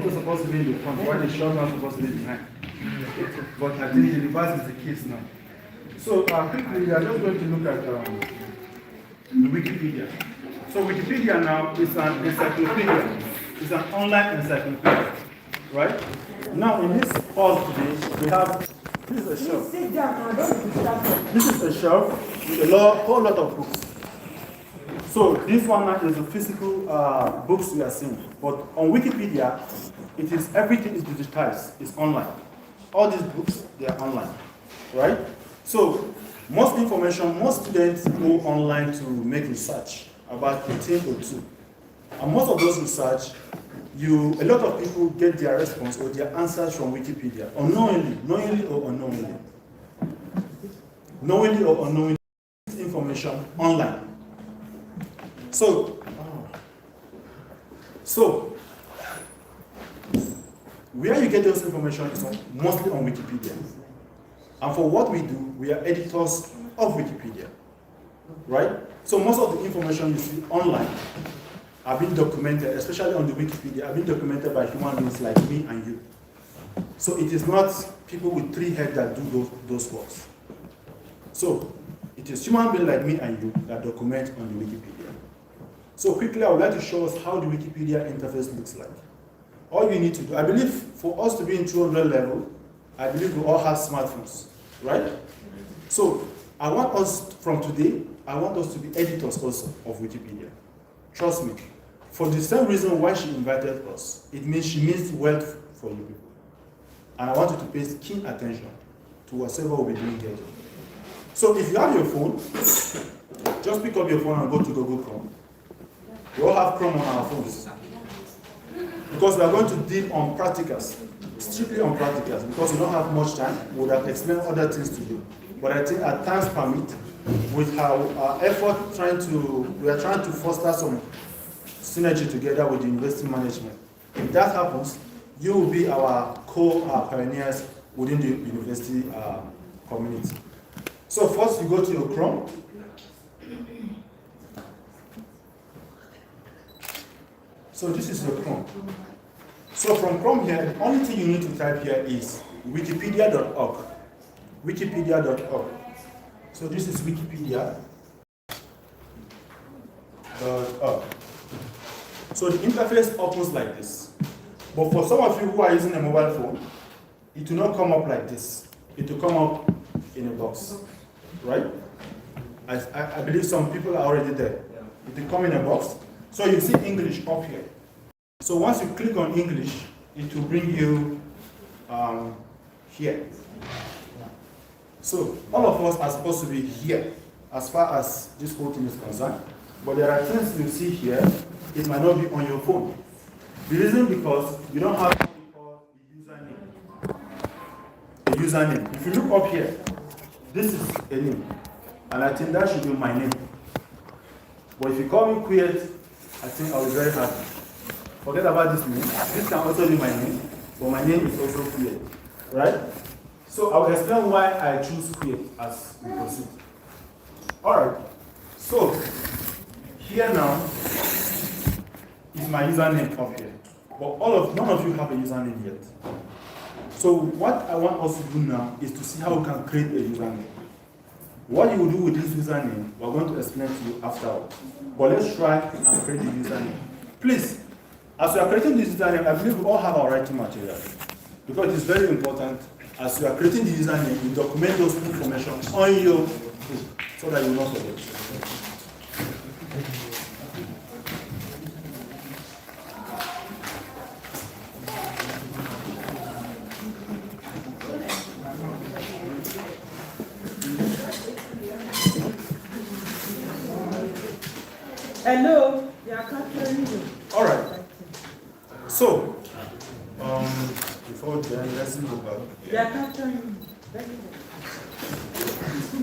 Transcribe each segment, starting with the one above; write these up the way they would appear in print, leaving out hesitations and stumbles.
photo is supposed to be in the front, while the shot is supposed to be behind. But I think the reverse is the case now. So quickly, we are just going to look at Wikipedia. So Wikipedia now is an encyclopedia. It's an online encyclopedia, right? Now in this pause today, we have, this is a shelf. This is a shelf with a whole lot of books. So this one is the physical books we are seeing. But on Wikipedia, everything is digitized. It's online. All these books, they are online, right? So most students go online to make research about a thing or two. And most of those research, a lot of people get their response or their answers from Wikipedia, knowingly or unknowingly. Knowingly or unknowingly, information online. So where you get those information is mostly on Wikipedia. And for what we do, we are editors of Wikipedia, right? So most of the information you see online have been documented, especially on the Wikipedia, have been documented by human beings like me and you. So it is not people with 3 heads that do those works. So it is human beings like me and you that document on the Wikipedia. So quickly, I would like to show us how the Wikipedia interface looks like. All you need to do, I believe for us to be in 200 level, I believe we all have smartphones, right? So I want us to be editors also of Wikipedia. Trust me. For the same reason why she invited us, it means she means wealth for you people. And I want you to pay keen attention to whatever we'll be doing here. So if you have your phone, just pick up your phone and go to Google Chrome. We all have Chrome on our phones. Because we are going to deal on practicals, strictly on practicals, because we don't have much time. We would have explained other things to you. But I think at times permit, with our effort we are trying to foster some synergy together with the university management. If that happens, you will be our co-pioneers within the university community. So first you go to your Chrome. So this is your Chrome. So from Chrome here, the only thing you need to type here is wikipedia.org. Wikipedia.org. So this is wikipedia.org. So the interface opens like this. But for some of you who are using a mobile phone, it will not come up like this. It will come up in a box, right? I believe some people are already there. It will come in a box. So you see English up here. So once you click on English, it will bring you here. So all of us are supposed to be here as far as this whole thing is concerned. But there are things you see here, it might not be on your phone. The reason because you don't have what we call the username. If you look up here, this is a name. And I think that should be my name. But if you call me Quiet, I think I'll be very happy. Forget about this name. This can also be my name, but my name is also Quiet, right? So I'll explain why I choose Quiet as we proceed. All right. So here now is my username up here, but none of you have a username yet. So what I want us to do now is to see how we can create a username. What you will do with this username, we're going to explain to you afterwards. But let's try and create a username. Please, as we are creating this username, I believe we all have our writing material. Because it is very important, as you are creating the username, you document those information on your book so that you will not forget. Hello, you are capturing you. All right. So, before then, let's go back. You are capturing you.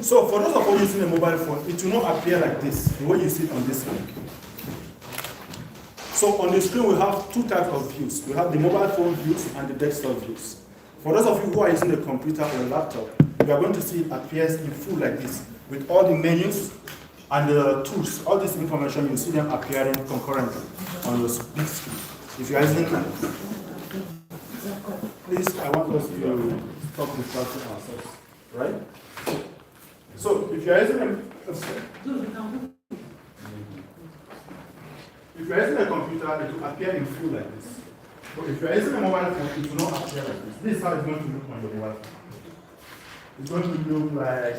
So, for those of you using a mobile phone, it will not appear like this, the way you see it on this screen. So, on the screen, we have two types of views. We have the mobile phone views and the desktop views. For those of you who are using a computer or a laptop, you are going to see it appears in full like this, with all the menus and the tools. All this information, you see them appearing concurrently on your big screen. If you are using please, I want us to stop distracting ourselves, right? So, if you're using a computer, it will appear in full like this. But if you're using a mobile phone, it will not appear like this. This is how it's going to look on your mobile phone. It's going to look like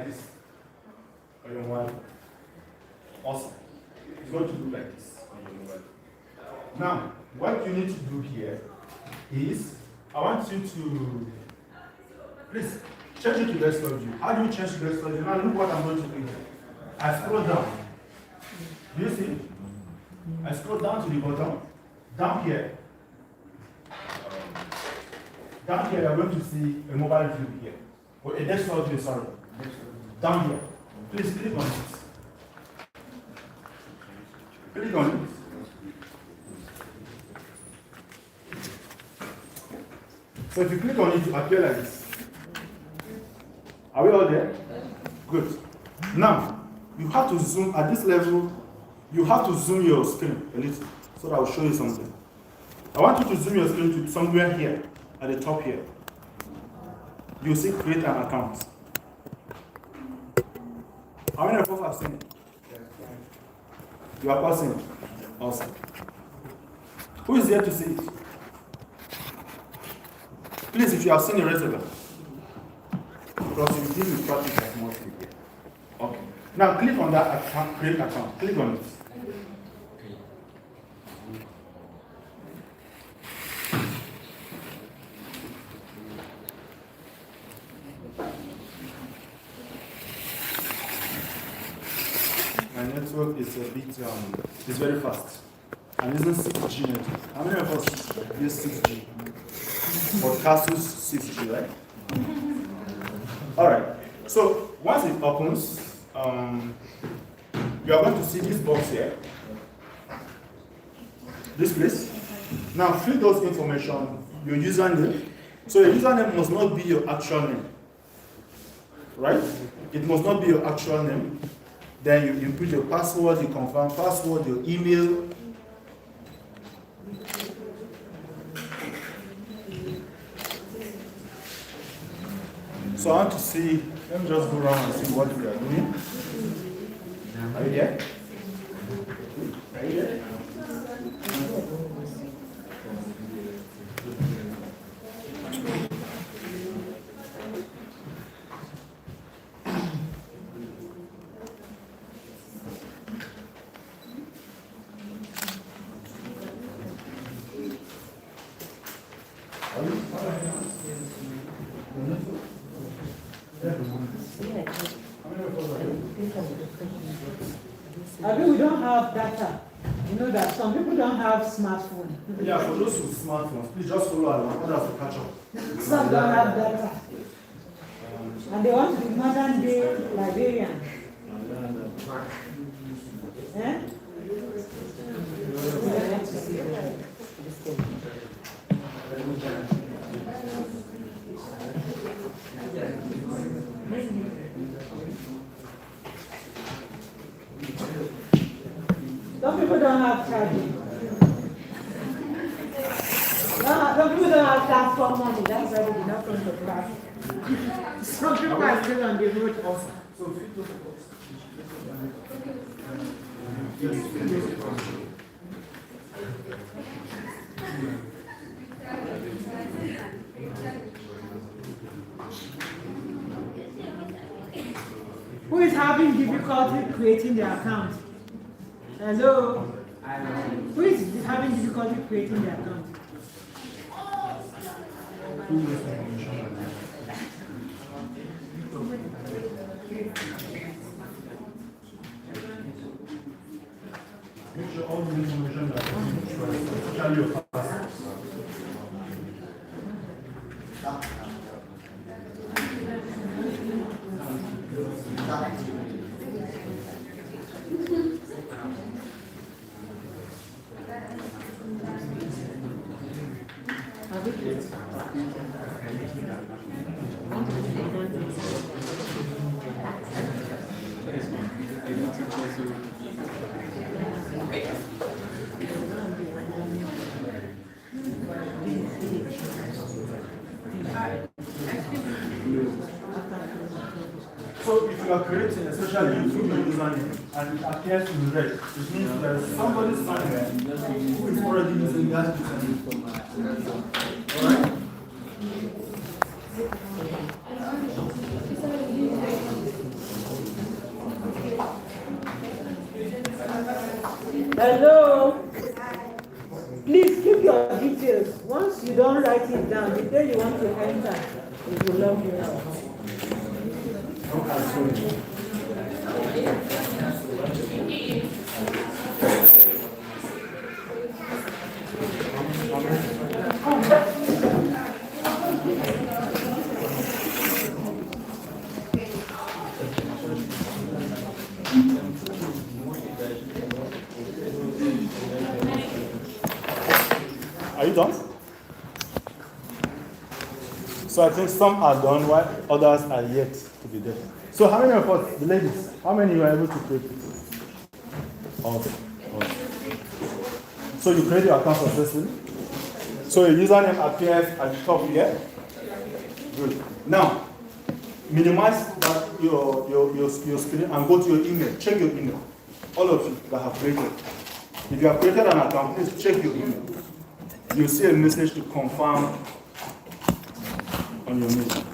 this on your mobile phone. Awesome. It's going to look like this on your mobile phone. Now, what you need to do here is, I want you to, please, change it to desktop view. How do you change to desktop view? Now look what I'm going to do here. I scroll down. Do you see? I scroll down to the bottom. Down here. Down here, you're going to see a mobile view here. Or a desktop view, sorry. Down here. Please click on it. Click on it. So if you click on it, it will appear like this. Are we all there? Good. Now, you have to zoom at this level. You have to zoom your screen a little so that I'll show you something. I want you to zoom your screen to somewhere here, at the top here. You'll see create an account. How many of us have seen it? You are passing it. Awesome. Who is here to see it? Please, if you have seen the reservoir. Because you deal with practice as mostly here. Okay. Now click on that account, create account. Click on it. My network is a bit, it's very fast. I'm using 6G network. How many of us use 6G? For KASU's 6G, right? Alright. So once it opens, you are going to see this box here. This place. Now fill those information, your username. So your username must not be your actual name. Right? It must not be your actual name. Then you input your password, you confirm password, your email. So I want to see, let me just go around and see what we are doing. Are you there? Are you there? I mean, we don't have data. You know that some people don't have smartphone. Yeah, for those with smartphones, please just follow along. Others will catch up. Some don't have data. And they want to be modern day librarian. Eh? Some people don't have charging. Some people don't have transport money. That's why they did not come to class. Some people are still on the road also. Who is having difficulty creating the account? Hello? Who is having difficulty creating the account? Make sure all the information that especially your password. you are creating, especially you put your username and it appears in red, it means there is somebody somewhere who is already using that username. Alright? Hello? Please keep your details. Once you don't write it down, the day you want to enter, it will log you out. Are you done? So I think some are done while others are yet to be done. So how many of us, the ladies, how many were able to create it? Okay. So you create your account successfully. So your username appears at the top here. Good. Now, minimize that your screen and go to your email. Check your email. All of you that have created. If you have created an account, please check your email. You'll see a message to confirm on your mail.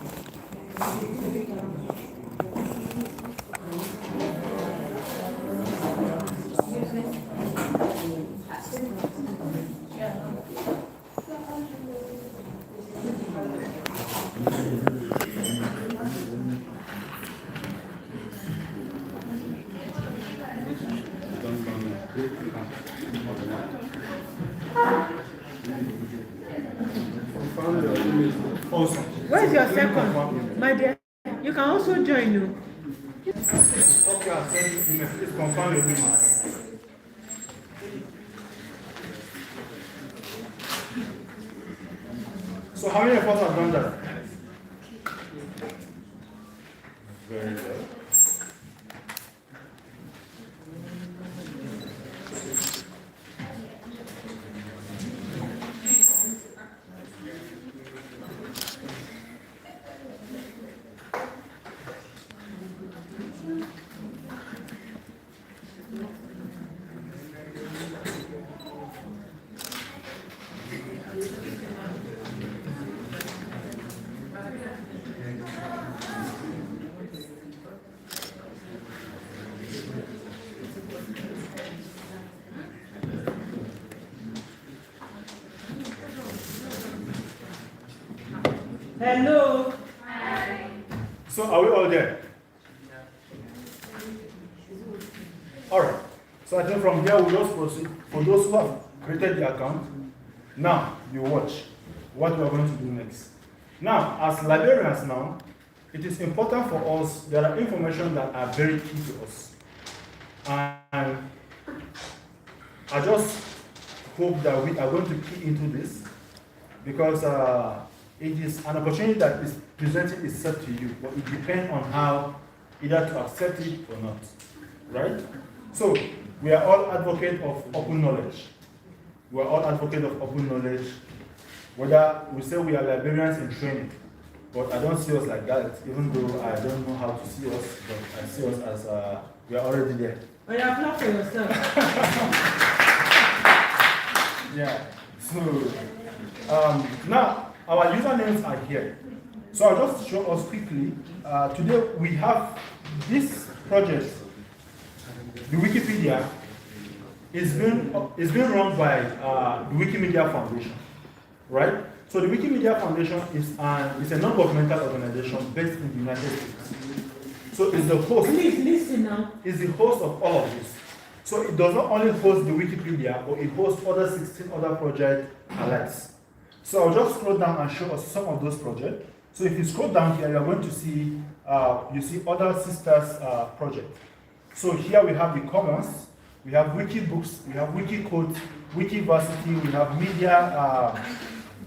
Awesome. Where's your second? My dear, you can also join you. Okay, I'll send you email. Please confirm your email. So how many of us have done that? Very well. Hello? So are we all there? All right. So I think from here we just proceed. For those who have created the account, now you watch what we are going to do next. Now, as librarians now, it is important for us, there are information that are very key to us. And I just hope that we are going to key into this because it is an opportunity that is presenting itself to you, but it depends on how either to accept it or not, right? So we are all advocates of open knowledge. We are all advocates of open knowledge, whether we say we are librarians in training, but I don't see us like that, even though I don't know how to see us, but I see us as we are already there. Oh, you applaud for yourself. Yeah. So now our usernames are here. So I'll just show us quickly. Today we have this project. The Wikipedia is being run by the Wikimedia Foundation, right? So the Wikimedia Foundation is a non-governmental organization based in the United States. So it's the host. Please listen now. Is the host of all of this. So it does not only host the Wikipedia, but it hosts other 16 other projects alike. So I'll just scroll down and show us some of those projects. So if you scroll down here, you're going to see, you see other sisters projects. So here we have the Commons, we have Wikibooks, we have Wikicode, Wikiversity, we have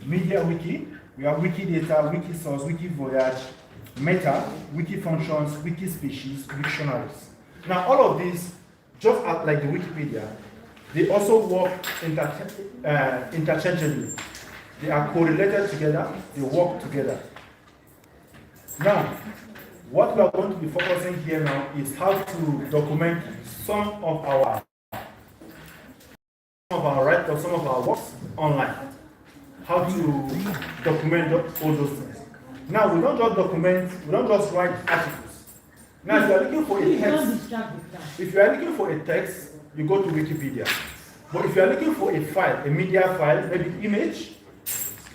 Media Wiki, we have Wikidata, Wikisource, Wikivoyage, Meta, Wikifunctions, Wikispecies, Wiktionaries. Now all of these, just like the Wikipedia, they also work interchangeably. They are correlated together, they work together. Now, What we are going to be focusing here now is how to document some of our write-ups, some of our works online. How to document all those things. Now we don't just document, we don't just write articles. Now if you are looking for a text, if you are looking for a text, you go to Wikipedia. But if you are looking for a file, a media file, maybe image,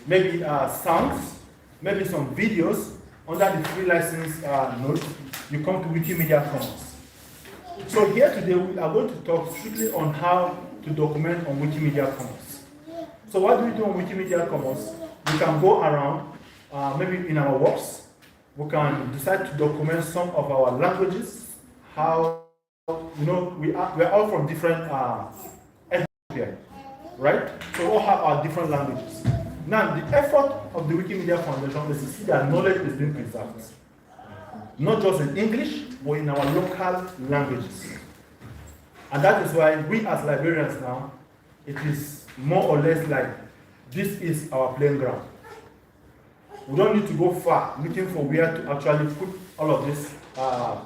maybe sounds, maybe some videos under the free license note, you come to Wikimedia Commons. So here today we are going to talk strictly on how to document on Wikimedia Commons. So what do we do on Wikimedia Commons? We can go around, maybe in our works, we can decide to document some of our languages, how, we are all from different ethnic, right? So we all have our different languages. Now, the effort of the Wikimedia Foundation is to see that knowledge is being preserved. Not just in English, but in our local languages. And that is why we as librarians now, it is more or less like this is our playing ground. We don't need to go far looking for where to actually put all of these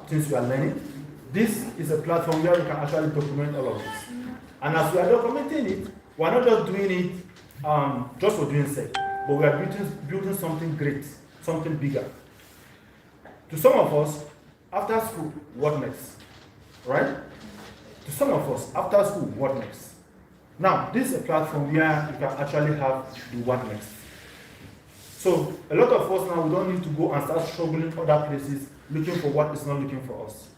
things we are learning. This is a platform where we can actually document all of this. And as we are documenting it, we are not just doing it just for doing sake, but we are building something great, something bigger. To some of us, after school, what next? Right? To some of us, after school, what next? Now, this is a platform where you can actually have the what next. So, a lot of us now, we don't need to go and start struggling other places, looking for what is not looking for us.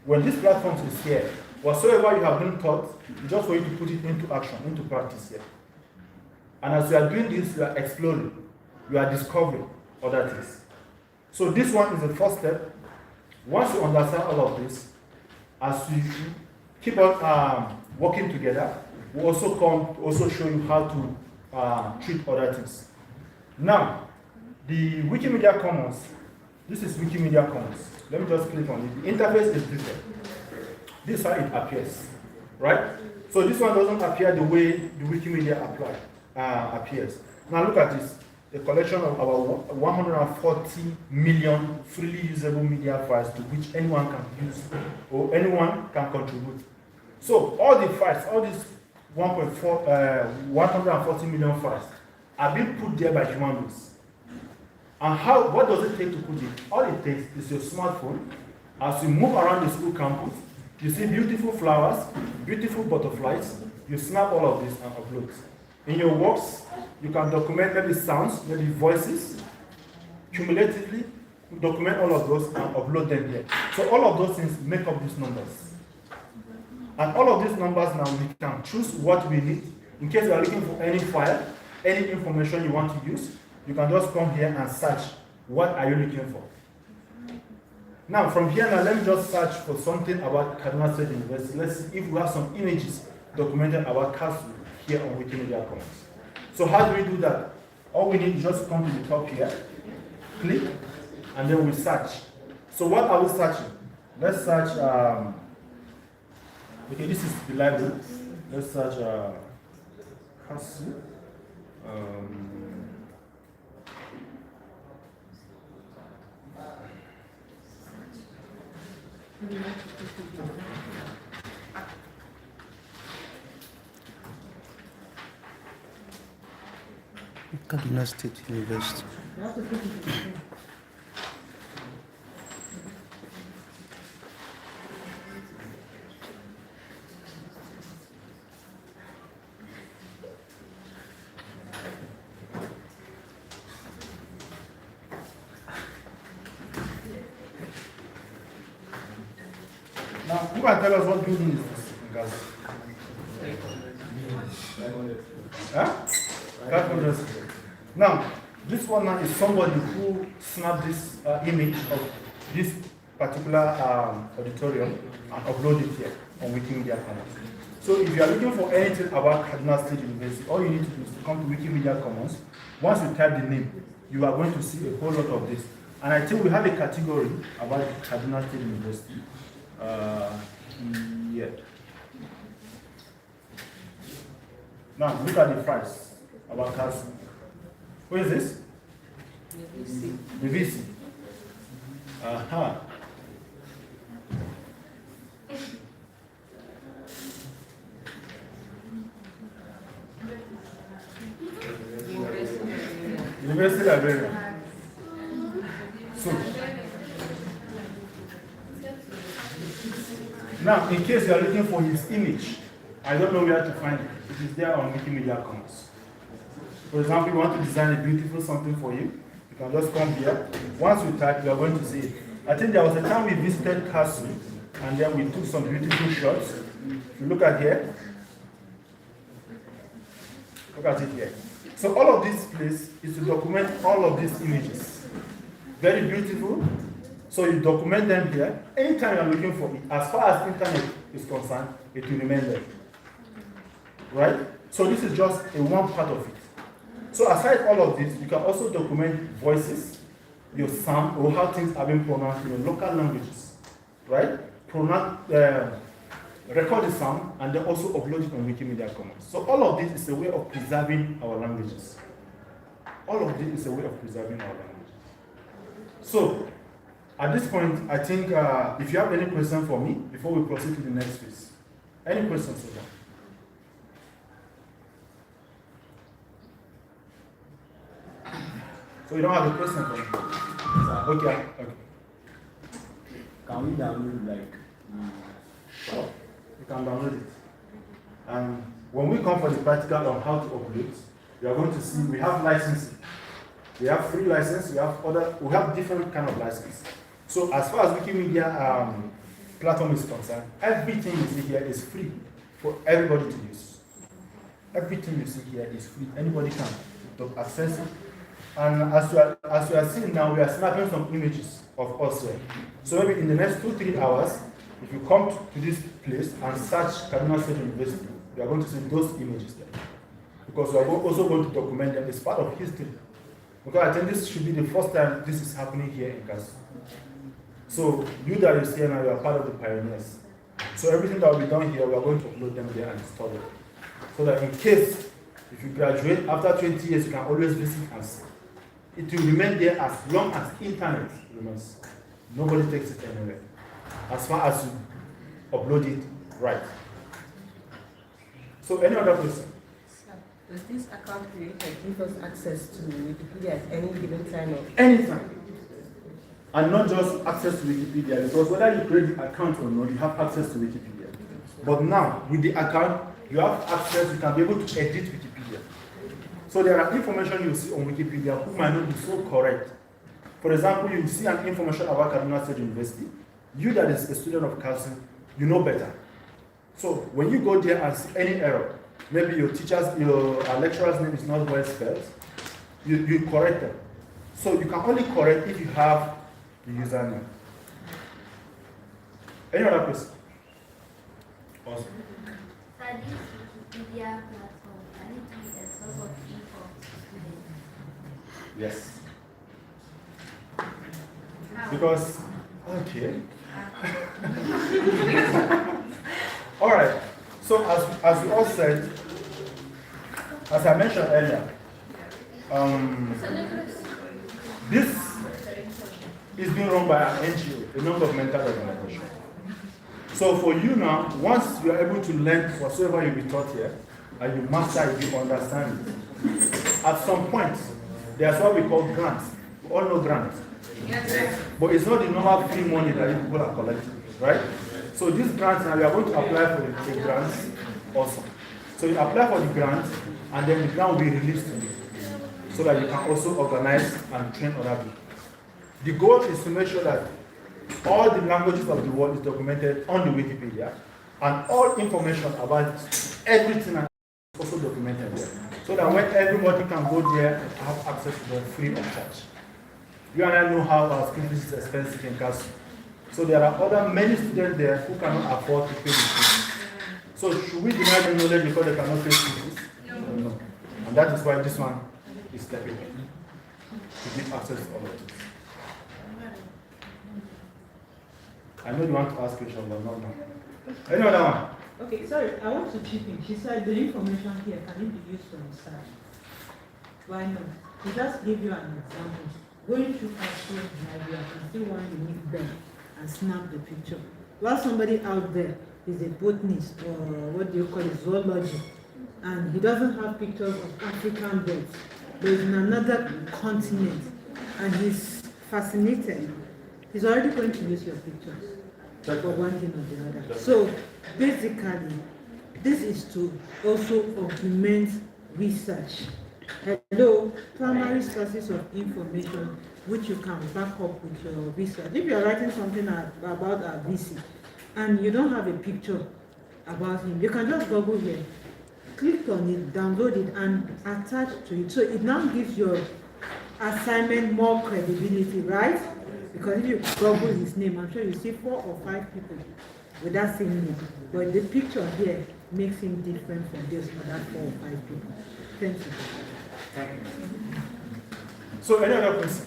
When this platform is here, whatsoever you have been taught, it's just for you to put it into action, into practice here. And as you are doing this, you are exploring, you are discovering other things. So this one is the first step. Once you understand all of this, as we keep on working together, we also show you how to treat other things. Now, the Wikimedia Commons, this is Wikimedia Commons. Let me just click on it. The interface is different. This is how it appears, right? So this one doesn't appear the way the Wikimedia appears. Now look at this. A collection of about 140 million freely usable media files to which anyone can use or anyone can contribute. So all the files, all these 140 million files are being put there by human beings. And what does it take to put it? All it takes is your smartphone. As you move around the school campus, you see beautiful flowers, beautiful butterflies, you snap all of this and upload. In your works, you can document maybe sounds, maybe voices, cumulatively document all of those and upload them here. So all of those things make up these numbers. And all of these numbers now we can choose what we need. In case you are looking for any file, any information you want to use, you can just come here and search what are you looking for. Now from here now, let me just search for something about Kaduna State University. Let's see if we have some images documented about KASU here on Wikimedia Commons. So how do we do that? All we need is just come to the top here, click, and then we search. So what are we searching? Let's search, okay, this is the library. Let's search KASU. Kaduna State University. Now, who can tell us what building is this in Gaza? Huh? Now, this one now is somebody who snapped this image of this particular auditorium and uploaded it here on Wikimedia Commons. So if you are looking for anything about Kaduna State University, all you need to do is to come to Wikimedia Commons. Once you type the name, you are going to see a whole lot of this. And I think we have a category about Kaduna State University. Yeah. Now look at the price about KASU. Who is this? The VC. Aha. University librarian. So, now, in case you are looking for his image, I don't know where to find it. It is there on Wikimedia Commons. For example, you want to design a beautiful something for you, you can just come here. Once you type, you are going to see it. I think there was a time we visited KASU, and then we took some beautiful shots. If you look at here, look at it here. So all of this place is to document all of these images. Very beautiful. So you document them here. Anytime you are looking for it, as far as internet is concerned, it will remain there. Right? So this is just a one part of it. So aside all of this, you can also document voices, your sound, or how things are being pronounced in your local languages. Right? Record the sound, and then also upload it on Wikimedia Commons. So all of this is a way of preserving our languages. All of this is a way of preserving our languages. So, at this point, I think if you have any question for me before we proceed to the next phase. Any questions so far? So you don't have a question for me? Okay. Can we download like? Sure. You can download it. And when we come for the practical on how to upload, we are going to see we have licensing. We have free license, we have different kind of license. So as far as Wikimedia platform is concerned, everything you see here is free for everybody to use. Everything you see here is free. Anybody can access it. And as you are seeing now, we are snapping some images of us here. So maybe in the next 2-3 hours, if you come to this place and search Kaduna State University, you are going to see those images there. Because we are also going to document them as part of history. Because I think this should be the first time this is happening here in KASU. So you that is here now, you are part of the pioneers. So everything that will be done here, we are going to upload them there and store them. So that in case, if you graduate, after 20 years, you can always visit and see. It will remain there as long as internet remains. Nobody takes it anywhere. As far as you upload it right. So any other question? Does this account creator give us access to Wikipedia at any given time? Anytime. And not just access to Wikipedia, because whether you create the account or not, you have access to Wikipedia. But now, with the account, you have access, you can be able to edit Wikipedia. So there are information you see on Wikipedia who might not be so correct. For example, you see an information about Kaduna State University. You that is a student of KASU, you know better. So when you go there and see any error, maybe your lecturer's name is not well spelled, you correct them. So you can only correct if you have the username. Any other question? Awesome. So this Wikipedia platform, can it be a source of info to students? Yes. Because, okay. All right. So as you all said, as I mentioned earlier, this is being run by an NGO, a non-governmental organization. So for you now, once you are able to learn whatsoever you be taught here, and you master it, you understand it, at some point, there's what we call grants. We all know grants. Yes. But it's not the normal free money that you people are collecting, right? So these grants, now you are going to apply for the grants also. So you apply for the grant, and then the grant will be released to you, so that you can also organize and train other people. The goal is to make sure that all the languages of the world is documented on the Wikipedia, and all information about everything is also documented there. So that when everybody can go there and have access to them free of charge. You and I know how our school fees is expensive in KASU. So there are many students there who cannot afford to pay the fees. So should we deny them knowledge because they cannot pay fees? No. And that is why this one is stepping in to give access to all of this. I know you want to ask questions, but not now. Any other one? Okay, sorry, I want to chip in. She said the information here can it be used for research? Why not? She just give you an example. going through KASU library, I can see one unique bed and snap the picture. While somebody out there is a botanist or what do you call it, zoology, and he doesn't have pictures of African birds, but he's in another continent and he's fascinated, he's already going to use your pictures for one thing or the other. So basically, this is to also augment research. Hello, primary sources of information which you can back up with your research. If you are writing something about a VC and you don't have a picture about him, you can just Google here, click on it, download it, and attach to it. So it now gives your assignment more credibility, right? Because if you Google his name, I'm sure you see 4 or 5 people with that same name. But the picture here makes him different from this other 4 or 5 people. Thank you. So any other question?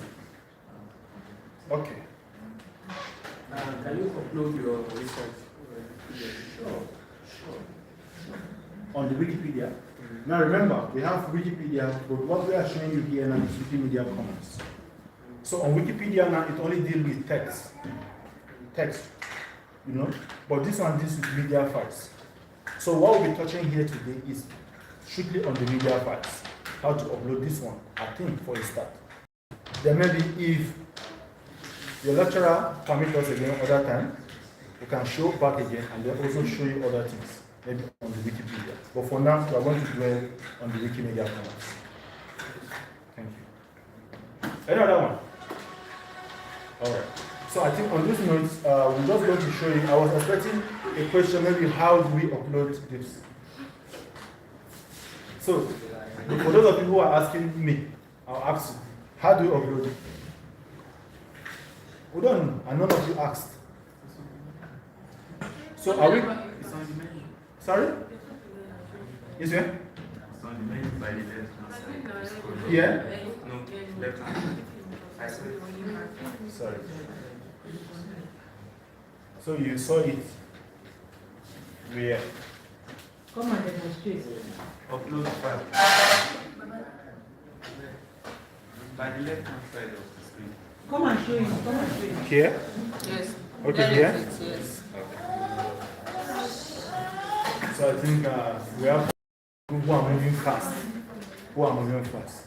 Okay. Can you upload your research? Sure. On the Wikipedia. Now remember, we have Wikipedia, but what we are showing you here now is Wikimedia Commons. So on Wikipedia now, it only deals with text, you know. But this one deals with media files. So what we'll be touching here today is strictly on the media files. How to upload this one, I think, for a start. Then maybe if your lecturer permits us again other time, we can show back again and then also show you other things, maybe on the Wikipedia. But for now, we are going to dwell on the Wikimedia Commons. Thank you. Any other one? All right. So I think on this note, we're just going to show you. I was expecting a question, maybe how do we upload this? So, for those of you who are asking me, I'll ask you, how do you upload it? We don't know, and none of you asked. So are we? It's on the menu. Sorry? Is it? It's on the menu by the left-hand side. Yeah? No, left-hand. I saw it. Sorry. So you saw it where? Come and demonstrate. Upload file. By the left-hand side of the screen. Come and show it. Come and show it. Here? Yes. Okay, here? Yes. So I think we have people who are moving fast.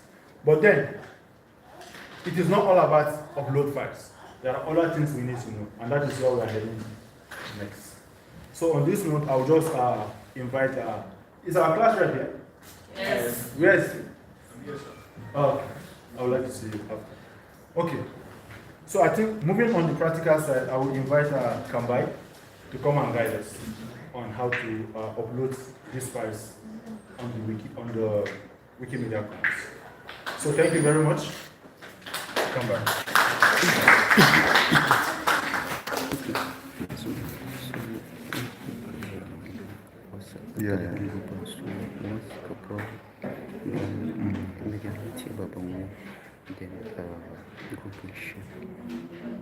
But then, it is not all about upload files. There are other things we need to know, and that is where we are heading next. So on this note, I'll just invite, is our class right here? Yes. Where is it? Oh, I would like to see you after. Okay. So I think moving on the practical side, I will invite Kambai to come and guide us on how to upload these files on the Wikimedia Commons. So thank you very much. Kambai.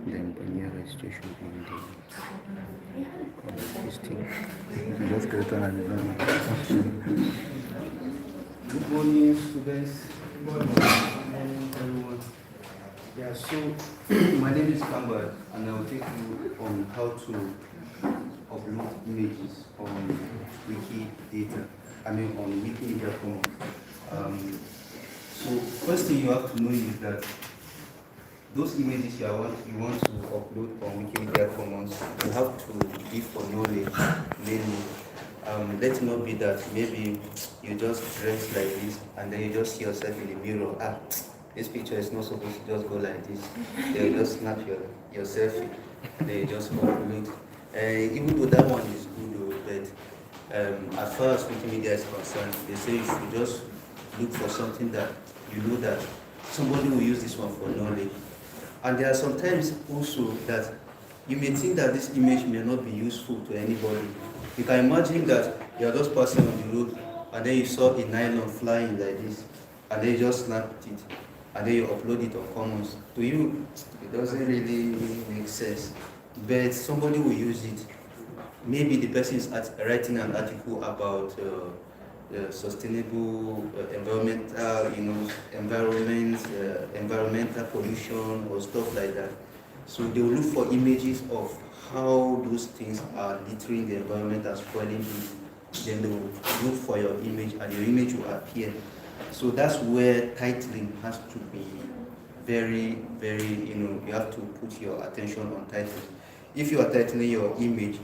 Then the registration and this thing. Just get on and Good morning, students. Good morning, everyone. Yeah, so my name is Kamba, and I will take you on how to upload images on Wikidata. On Wikimedia Commons. So first thing you have to know is that those images you want to upload on Wikimedia Commons, you have to be for knowledge, mainly. Let it not be that maybe you just dress like this and then you just see yourself in the mirror. This picture is not supposed to just go like this. Then you just snap your selfie. Then you just upload. Even though that one is good, but as far as Wikimedia is concerned, they say you should just look for something that you know that somebody will use this one for knowledge. And there are sometimes also that you may think that this image may not be useful to anybody. You can imagine that you are just passing on the road and then you saw a nylon flying like this and then you just snapped it and then you upload it on Commons. To you, it doesn't really make sense. But somebody will use it. Maybe the person is writing an article about sustainable environmental pollution or stuff like that. So they will look for images of how those things are littering the environment and spoiling it. Then they will look for your image and your image will appear. So that's where titling has to be very, very, you have to put your attention on titling. If you are titling your image,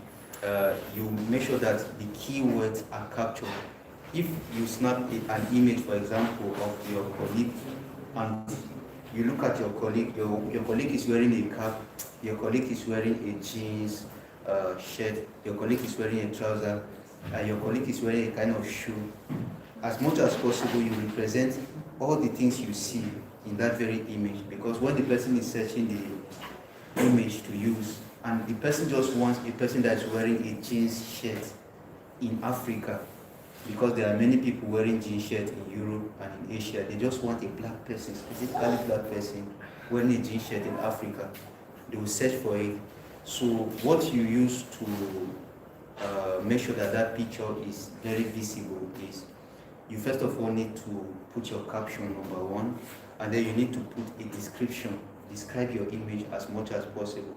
you make sure that the keywords are captured. If you snap an image, for example, of your colleague, and you look at your colleague, your colleague is wearing a cap, your colleague is wearing a jeans shirt, your colleague is wearing a trouser, and your colleague is wearing a kind of shoe. As much as possible, you represent all the things you see in that very image, because when the person is searching the image to use, and the person just wants a person that is wearing a jeans shirt in Africa, because there are many people wearing jeans shirts in Europe and in Asia, they just want a black person, specifically black person, wearing a jeans shirt in Africa. They will search for it. So what you use to make sure that that picture is very visible is, you first of all need to put your caption number one, and then you need to put a description, describe your image as much as possible.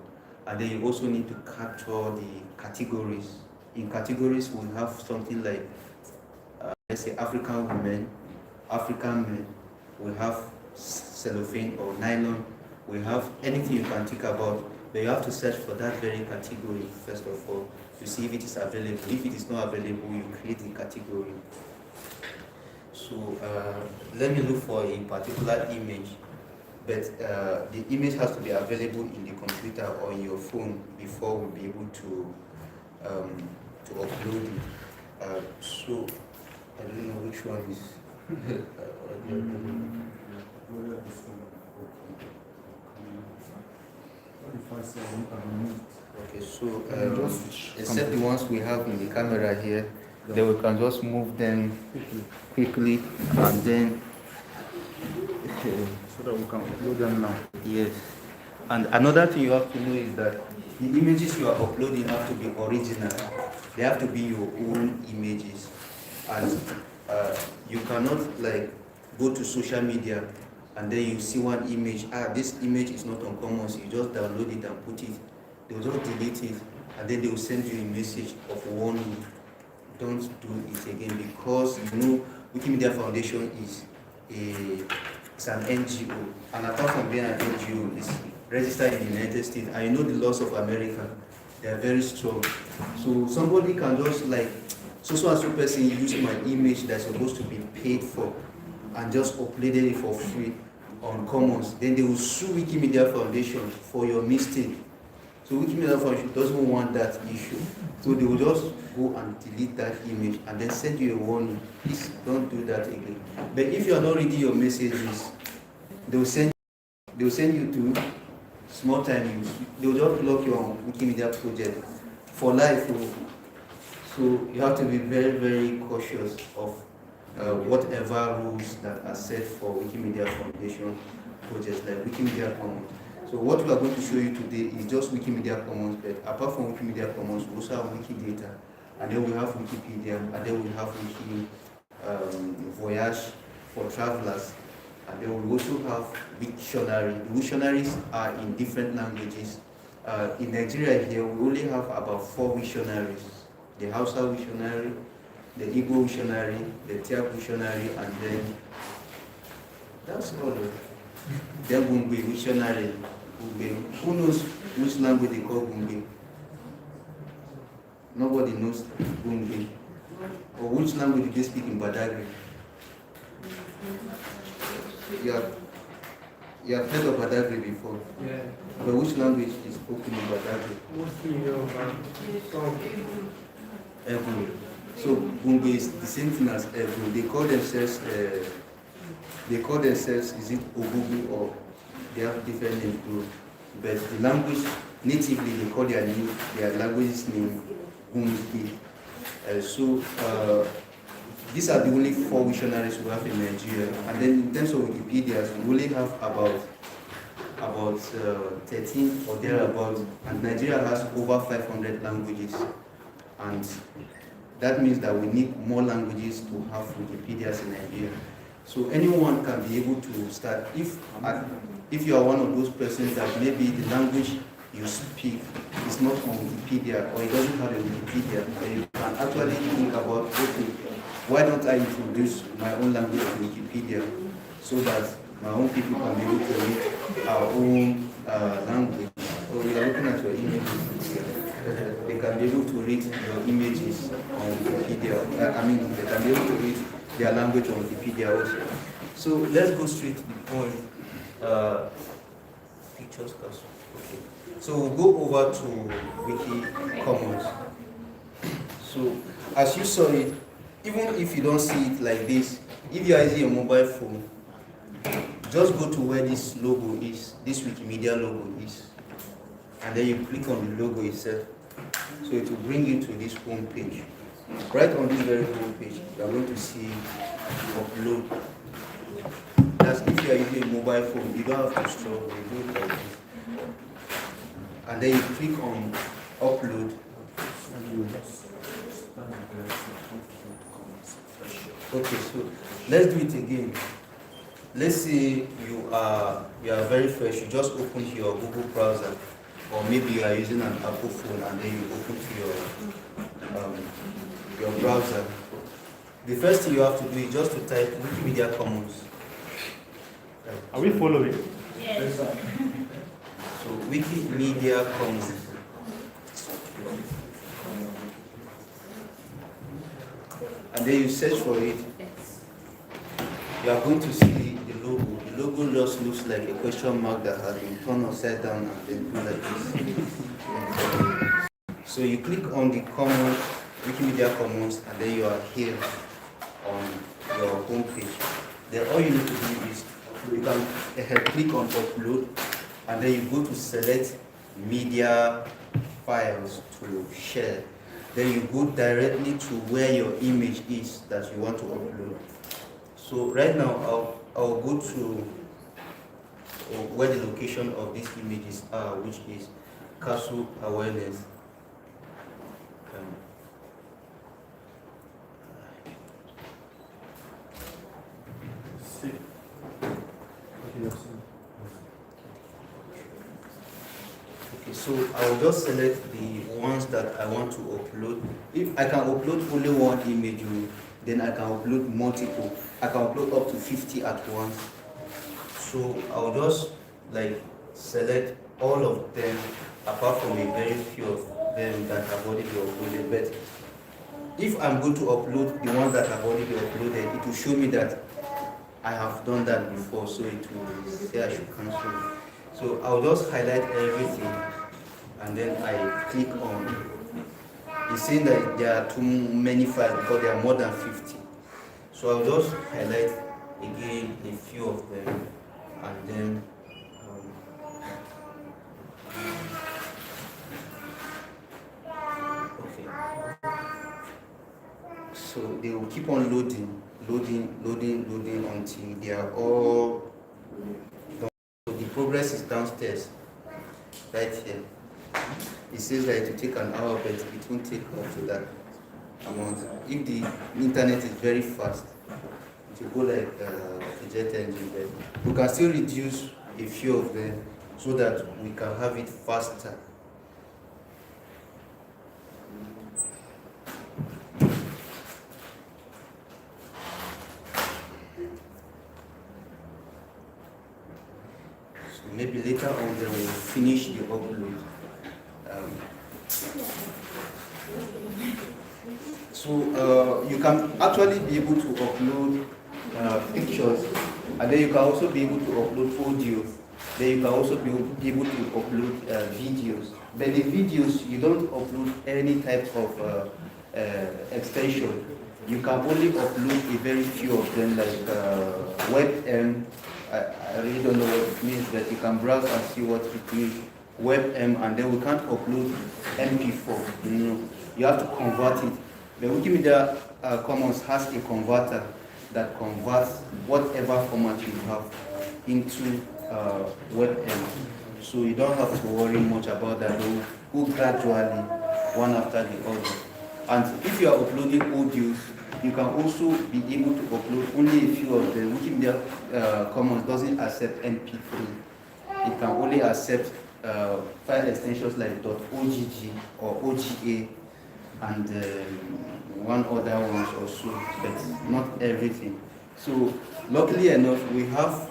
And then you also need to capture the categories. In categories, we have something like, let's say African women, African men, we have cellophane or nylon, we have anything you can think about, but you have to search for that very category first of all to see if it is available. If it is not available, you create the category. So let me look for a particular image, but the image has to be available in the computer or in your phone before we'll be able to upload it. So I don't know which one is. Okay, so except the ones we have in the camera here, then we can just move them quickly and then So that we can upload them now. yes. And another thing you have to know is that the images you are uploading have to be original. They have to be your own images. And you cannot like go to social media and then you see one image, this image is not uncommon, so you just download it and put it. They will just delete it and then they will send you a message of warning. Don't do it again, because you know Wikimedia Foundation is an NGO, and apart from being an NGO, it's registered in the United States, and you know the laws of America, they are very strong. So somebody can just like, so person use my image that's supposed to be paid for and just uploaded it for free on Commons, then they will sue Wikimedia Foundation for your mistake. So Wikimedia Foundation doesn't want that issue. So they will just go and delete that image and then send you a warning. Please don't do that again. But if you are not reading your messages, they will send you to small time use. They will just block your Wikimedia project for life. So you have to be very, very cautious of whatever rules that are set for Wikimedia Foundation projects like Wikimedia Commons. So what we are going to show you today is just Wikimedia Commons, but apart from Wikimedia Commons, we also have Wikidata, and then we have Wikipedia, and then we have Wiki Voyage for travelers, and then we also have Wiktionary. The Wiktionaries are in different languages. In Nigeria here, we only have about 4 Wiktionaries: the Hausa Wiktionary, the Igbo Wiktionary, the Tyap Wiktionary, and then that's all. Then Gumbe Wiktionary. Who knows which language they call Gumbe? Nobody knows Gumbe. Or which language do they speak in Badagry? You have heard of Badagry before? Yeah. But which language is spoken in Badagry? Mostly Evo. So Gumbe is the same thing as Evo. They call themselves is it Ogugu, or they have different names too. But the language, natively they call their language's name Gumbe. These are the only 4 dictionaries we have in Nigeria. And then in terms of Wikipedia, we only have about 13 or thereabouts. And Nigeria has over 500 languages. And That means that we need more languages to have Wikipedias in Nigeria. So anyone can be able to start. If you are one of those persons that maybe the language you speak is not on Wikipedia or it doesn't have a Wikipedia, then you can actually think about, okay, why don't I introduce my own language to Wikipedia so that my own people can be able to read our own language. So we are looking at your images. They can be able to read your images on Wikipedia. I mean, they can be able to read their language on Wikipedia also. So let's go straight to the point. Pictures, okay. So we'll go over to Wiki Commons. So as you saw it, even if you don't see it like this, if you are using a mobile phone, just go to where this logo is, this Wikimedia logo is, and then you click on the logo itself. So it will bring you to this home page. Right on this very home page, you are going to see upload. That's if you are using a mobile phone, you don't have to struggle, you do it like this. And then you click on upload. Okay, so let's do it again. Let's say you are very fresh, you just open your Google browser, or maybe you are using an Apple phone and then you open to your browser. The first thing you have to do is just to type Wikimedia Commons. Are we following? Yes. So Wikimedia Commons. And then you search for it. You are going to see the logo. The logo just looks like a question mark that has been turned upside down and then put like this. So you click on the Commons, Wikimedia Commons, and then you are here on your home page. Then all you need to do is you can click on upload, and then you go to select media files to share. Then you go directly to where your image is that you want to upload. So right now I'll go to where the location of these images are, which is KASU Awareness. Okay, so I'll just select the ones that I want to upload. If I can upload only one image, then I can upload multiple. I can upload up to 50 at once. So I'll just select all of them, apart from a very few of them that have already been uploaded. But if I'm going to upload the ones that have already been uploaded, it will show me that I have done that before, so it will say I should cancel. So I'll just highlight everything, and then I click on. It's saying that there are too many files because there are more than 50. So I'll just highlight again a few of them, and then okay. So they will keep on loading until they are all done. So the progress is downstairs, right here. It says that it will take an hour, but it won't take up to that amount. If the internet is very fast, it will go like a jet engine. But we can still reduce a few of them so that we can have it faster. So maybe later on they will finish the upload. So you can actually be able to upload pictures, and then you can also be able to upload audio. Then you can also be able to upload videos. But the videos, you don't upload any type of extension. You can only upload a very few of them, like WebM. I really don't know what it means, but you can browse and see what it means. WebM, and then we can't upload MP4. You have to convert it. The Wikimedia Commons has a converter that converts whatever format you have into WebM. So you don't have to worry much about that. They'll go gradually, one after the other. And if you are uploading audios, you can also be able to upload only a few of them. Wikimedia Commons doesn't accept MP3. It can only accept file extensions like .ogg or OGA and one other ones or so, but not everything. So luckily enough, we have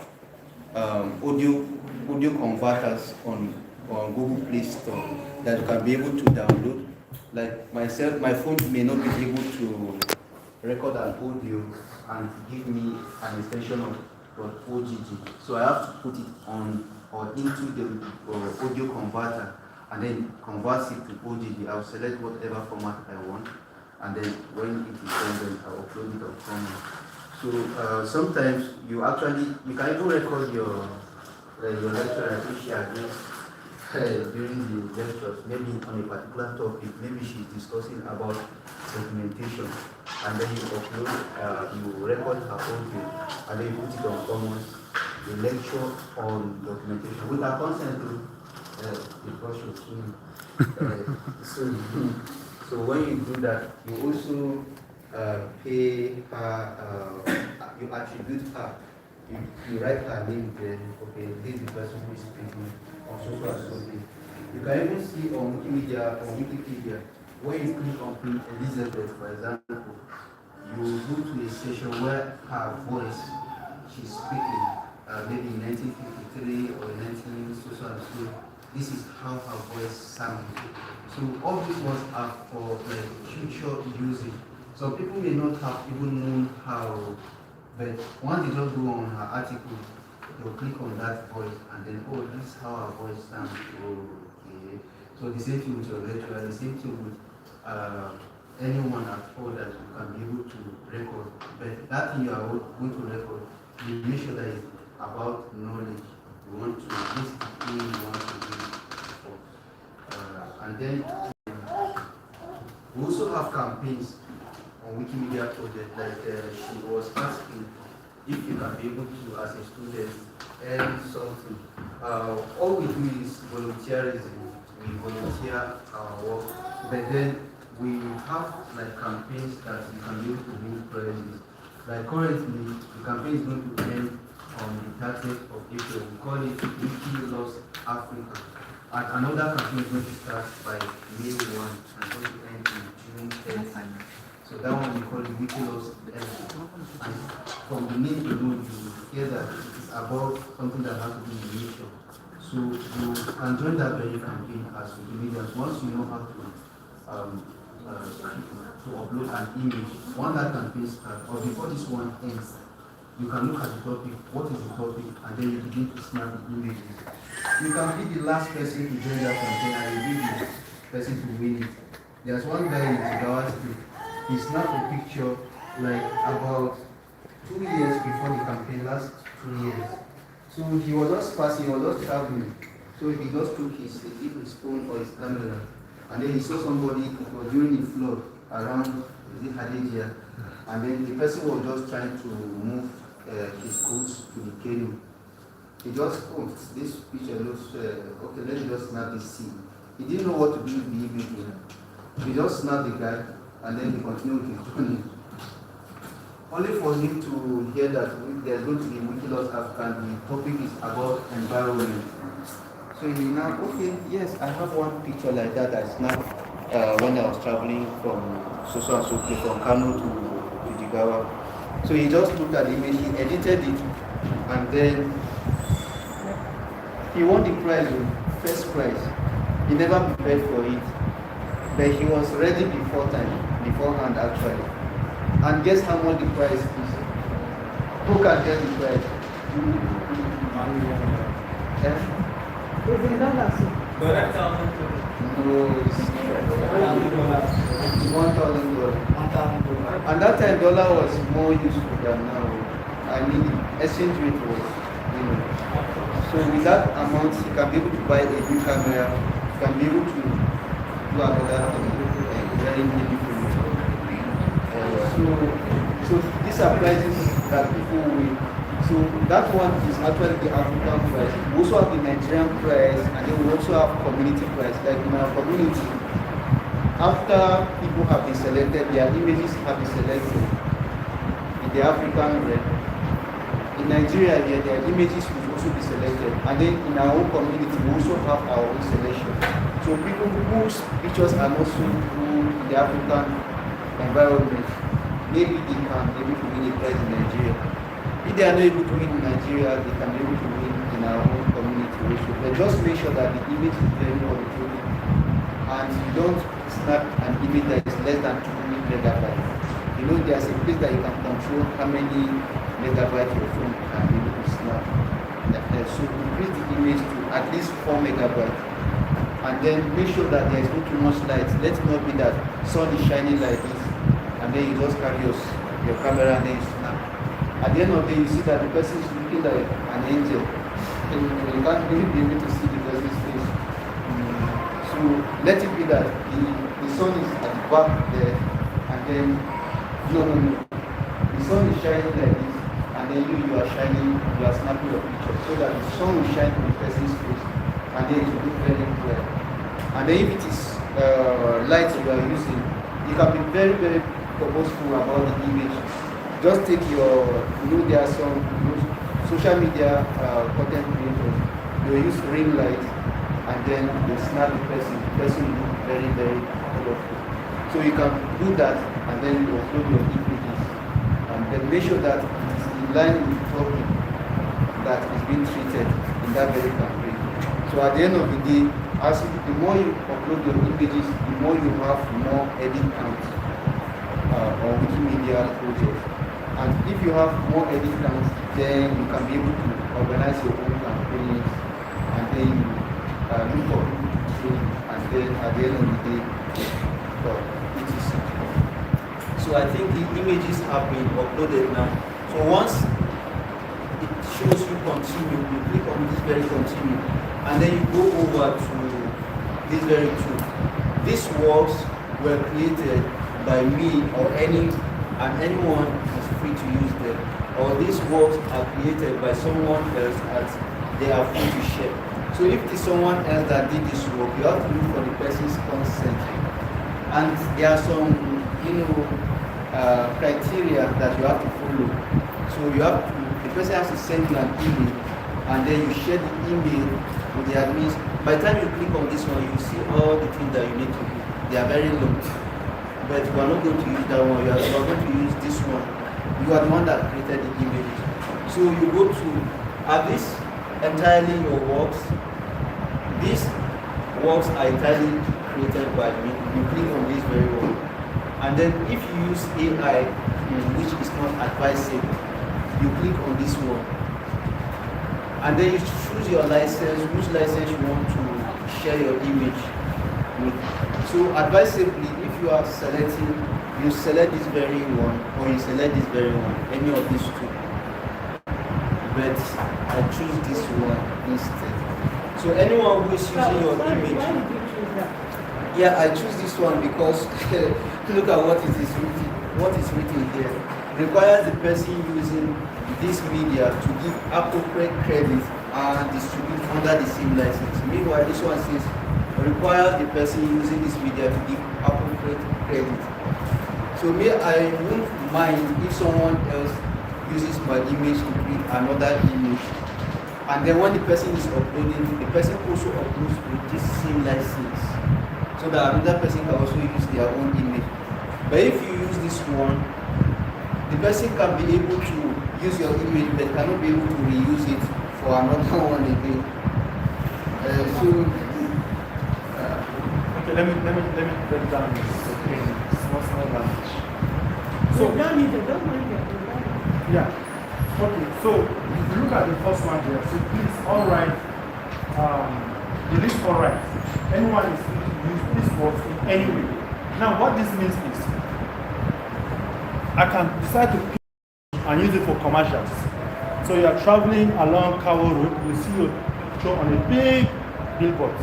audio converters on Google Play Store that you can be able to download. Like myself, my phone may not be able to record an audio and give me an extension of .ogg. So I have to put it on or into the audio converter and then convert it to OGG. I'll select whatever format I want, and then when it is done, then I'll upload it on Commons. So sometimes you can even record your lecture and if she agrees during the lectures, maybe on a particular topic, maybe she's discussing about documentation, and then you upload, you record her audio, and then you put it on Commons, the lecture on documentation with her consent to the process. So when you do that, you also pay her, you attribute her, you write her name there, okay, this is the person who is speaking on social something. You can even see on Wikipedia, when you click on Queen Elizabeth, for example, you go to a session where her voice, she's speaking, maybe in 1953 or 19 social. This is how her voice sounds. So all these ones are for like future usage. So people may not have even known how, but once they just go on her article, they'll click on that voice and then, oh, this is how her voice sounds. Okay. So the same thing with your lecturer, the same thing with anyone at all that you can be able to record. But that thing you are going to record, you make sure that it's about knowledge. You want to, this is the thing you want to do. And then we also have campaigns on Wikimedia project, like she was asking if you can be able to, as a student, earn something. All we do is volunteerism. We volunteer our work, but then we have like campaigns that you can be able to win prizes. Like currently, the campaign is going to end on the 30th of April. We call it Wiki Lost Africa. And another campaign is going to start by May 1 and going to end in June 10th. So that one we call it Wiki Lost Africa. And from the name alone, you hear that it's about something that has to do with nature. So you can join that very campaign as Wikimedians. Once you know how to upload an image, once that campaign starts, or before this one ends, you can look at the topic, what is the topic, and then you begin to snap the images. You can be the last person to join that campaign and you be the person to win it. There's one guy in Jigawa State, he snapped a picture like about 2 years before the campaign, last 2 years. So he was just passing, he was just traveling. So he just took his phone or his camera, and then he saw somebody, it was during the flood around the Hadejia, and then the person was just trying to move his goods to the canoe. He just, oh, this picture looks, okay, let's just snap this scene. He didn't know what to do with the image. He just snapped the guy, and then he continued his journey. Only for him to hear that there's going to be Wiki Lost Africa, and the topic is about environment. So he now, okay, yes, I have one picture like that I snapped when I was traveling from so and so place, from Kano to Jigawa. So he just looked at the image, he edited it, and then he won the prize, first prize. He never prepared for it, but he was ready beforehand actually. And guess how much the prize is? Who can get the prize? Is it dollars? No, it's $1,000. And that time dollar was more useful than now. I mean, exchange rate was, So with that amount, you can be able to buy a new camera, you can be able to do another very beautiful. So these are prizes that people win. So that one is actually the African prize. We also have the Nigerian prize, and then we also have community prize. Like in our community, after people have been selected, their images have been selected in the African realm. In Nigeria, their images will also be selected. And then in our own community, we also have our own selection. So people whose pictures are not so good in the African environment, maybe they can be able to win a prize in Nigeria. If they are not able to win in Nigeria, they can be able to win in our own community also. But just make sure that the image is very auditorium and you don't snap an image that is less than 2 megabytes. You know, there's a place that you can control how many megabytes your phone can be able to snap. So increase the image to at least 4 megabytes. And then make sure that there is not too much light. Let it not be that sun is shining like this and then you just carry your camera and then you snap. At the end of the day, you see that the person is looking like an angel. And you can't really be able to see the person's face. So let it be that the sun is at the back there and then no. The sun is shining like this and then you are shining, you are snapping your picture so that the sun will shine on the person's face and then it will look very clear. And then if it is light you are using, you can be very, very purposeful about the image. Just take there are some social media content creators, they use ring light and then they snap the person will look very, very colorful. So you can do that and then you upload your images and then make sure that it's in line with the topic that is being treated in that very campaign. So at the end of the day, the more you upload your images, the more you have more edit counts on Wikimedia projects. And if you have more edit counts, then you can be able to organize your own campaigns and then you look for people to train and then at the end of the day, etc. So I think the images have been uploaded now. So once it shows you continue, you click on this very continue and then you go over to this very tool. These works were created by me or anyone is free to use them. Or these works are created by someone else as they are free to share. So if there's someone else that did this work, you have to look for the person's consent. And there are some, criteria that you have to follow. So the person has to send you an email and then you share the email with the admins. By the time you click on this one, you see all the things that you need to do. They are very long. But we are not going to use that one. You are going to use this one. You are the one that created the image. So you go to, are these entirely your works? These works are entirely created by me. You click on this very one. And then if you use AI, which is not advisable, you click on this one. And then you choose your license, which license you want to share your image with. So advisably, if you are selecting, you select this very one or you select this very one, any of these two. But I choose this one instead. So anyone who is using your image. Why did you choose that? Yeah, I choose this one because look at what it is written. What is written here requires the person using this media to give appropriate credit and distribute under the same license. Meanwhile, this one says requires the person using this media to give appropriate credit. So I won't mind if someone else uses my image to create another image. And then when the person is uploading, the person also uploads with this same license. So that another person can also use their own image. But if you use this one, the person can be able to use your image but cannot be able to reuse it for another one again. Okay, let me break down this in small language. So don't mind it. Yeah. Okay, so if you look at the first one here, so please all right, the list all right. Anyone is free to use this words in any way. Now what this means is I can decide to pick and use it for commercials. So you are traveling along Kawo Road, you see your picture on a big billboard.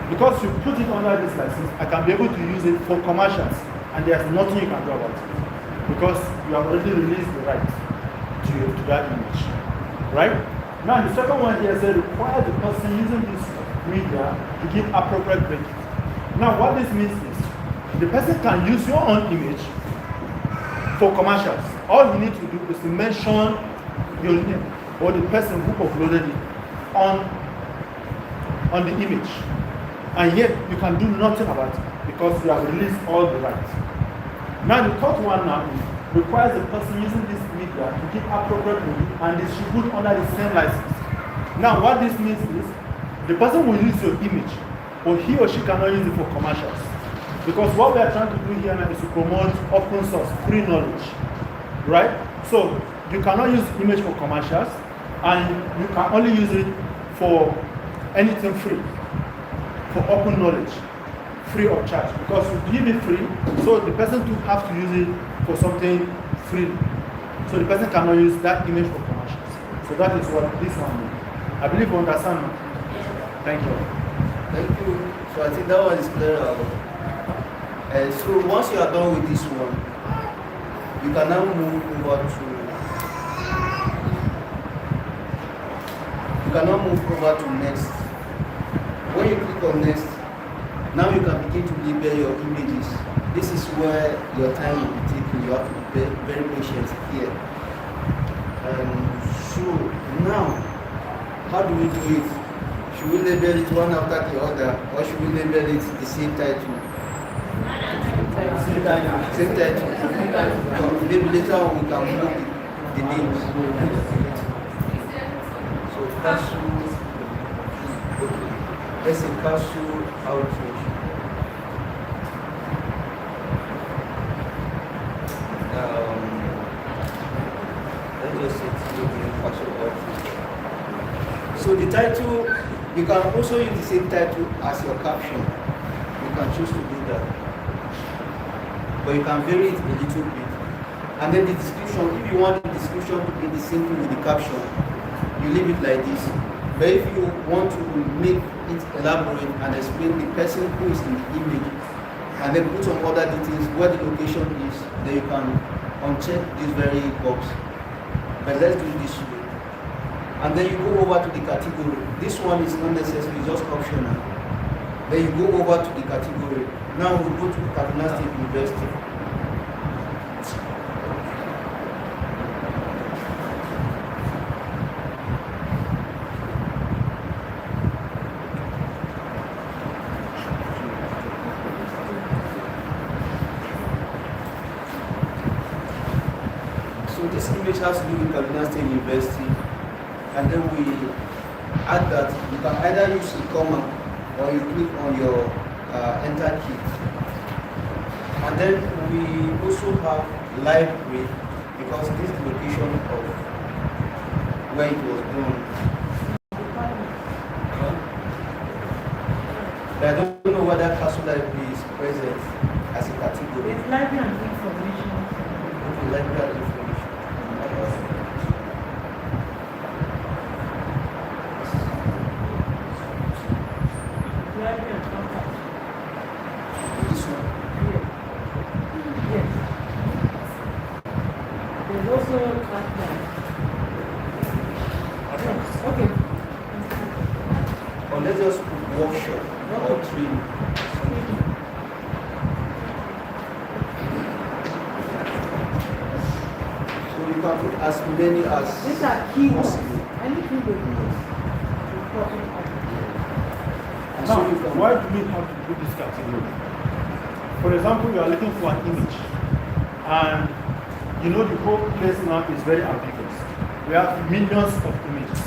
Because you put it under this license, I can be able to use it for commercials and there's nothing you can do about it. Because you have already released the right to that image. Right? Now the second one here says require the person using this media to give appropriate credit. Now, what this means is the person can use your own image for commercials. All you need to do is to mention your name or the person who uploaded it on the image. And yet you can do nothing about it because you have released all the rights. Now the third one now requires the person using this media to keep appropriate movie and distribute under the same license. Now what this means is the person will use your image, but he or she cannot use it for commercials. Because what we are trying to do here now is to promote open source, free knowledge. Right? So you cannot use image for commercials and you can only use it for anything free, for open knowledge, free of charge. Because you give it free, so the person too have to use it for something free. So the person cannot use that image for commercials. So that is what this one means. I believe you understand. Thank you. Thank you. So I think that one is clear. So once you are done with this one, you can now move over to next. When you click on next, now you can begin to label your images. This is where your time will be taken. You have to be very patient here. So now, how do we do it? Should we label it one after the other, or should we label it the same title? Same title. Maybe later on we can move the names. So KASU, let's say KASU Outreach. Let's just say KASU Outreach. So the title, you can also use the same title as your caption. You can choose to do that. But you can vary it a little bit. And then the description, if you want the description to be the same thing with the caption, you leave it like this. But if you want to make it elaborate and explain the person who is in the image, and then put some other details where the location is, then you can uncheck this very box. But let's do it this way. And then you go over to the category. This one is not necessary, it's just optional. Then you go over to the category. Now we go to Kaduna State University. So this image has to do with Kaduna State University. And then we add that you can either use the comma or you click on your enter key. And then we also have library because this is the location of where it was done. But I don't know whether KASU library is present as a category. It's library and information. Okay, library and information. Library and contact. This one. Yes. There's also archive. Okay. Or let's just put workshop or training. So you can put as many as These are keywords. possible. Anything they use. Now, why do we have to put this category? For example, you are looking for an image, and you know the whole place now is very ambiguous. We have millions of images.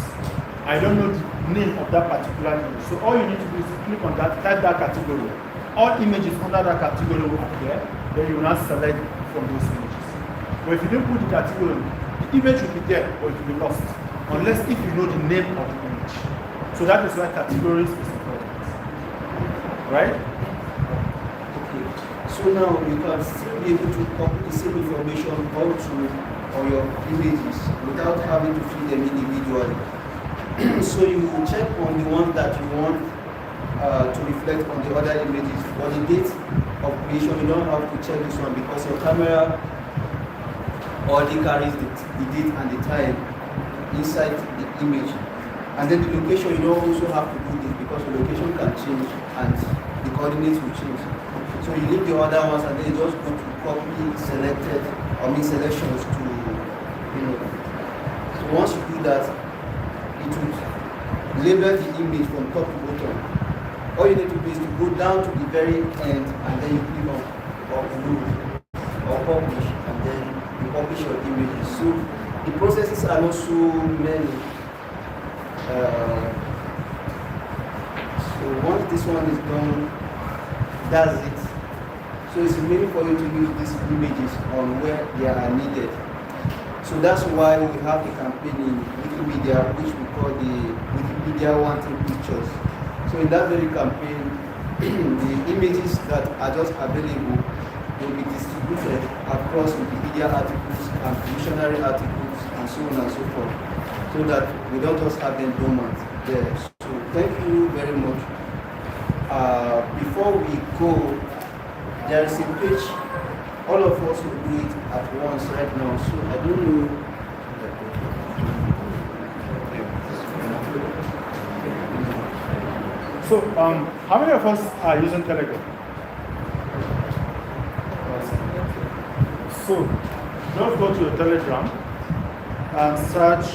I don't know the name of that particular image. So all you need to do is click on that, type that category. All images under that category will appear, then you will now select from those images. But if you don't put the category, the image will be there, or it will be lost, unless if you know the name of the image. So that is why categories is important. Right? Okay. So now you can still be able to copy the same information onto on your images without having to fill them individually. So you will check on the one that you want to reflect on the other images. For the date of creation, you don't have to check this one because your camera already carries the date and the time inside the image. And then the location, you don't also have to do this because the location can change and the the coordinates will change. So you leave the other ones and then you just go to copy selected, selections to, So once you do that, it will label the image from top to bottom. All you need to do is to go down to the very end and then you click on upload or publish and then you publish your images. So the processes are not so many. So once this one is done, that's it. So it's remaining for you to use these images on where they are needed. So that's why we have the campaign in Wikimedia, which we call the Wikipedia Wanting Pictures. So in that very campaign, the images that are just available will be distributed across Wikipedia articles and dictionary articles and so on and so forth, so that we don't just have them dormant there. So thank you very much. Before we go, there is a page. All of us will do it at once right now. So I don't know. So, how many of us are using Telegram? So, just go to your Telegram and search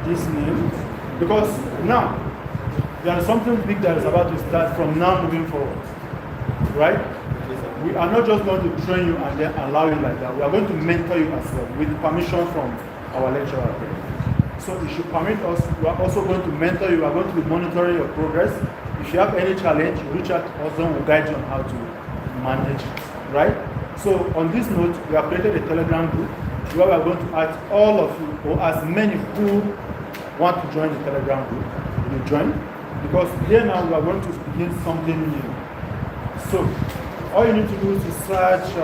this name, because now there is something big that is about to start from now moving forward, right? We are not just going to train you and then allow you like that. We are going to mentor you as well with permission from our lecturer. So you should permit us. We are also going to mentor you. We are going to be monitoring your progress. If you have any challenge, reach out to us and we'll guide you on how to manage it, right? So on this note, we have created a Telegram group where we are going to ask all of you, or as many who want to join the Telegram group, you join. Because here now we are going to begin something new. So all you need to do is to search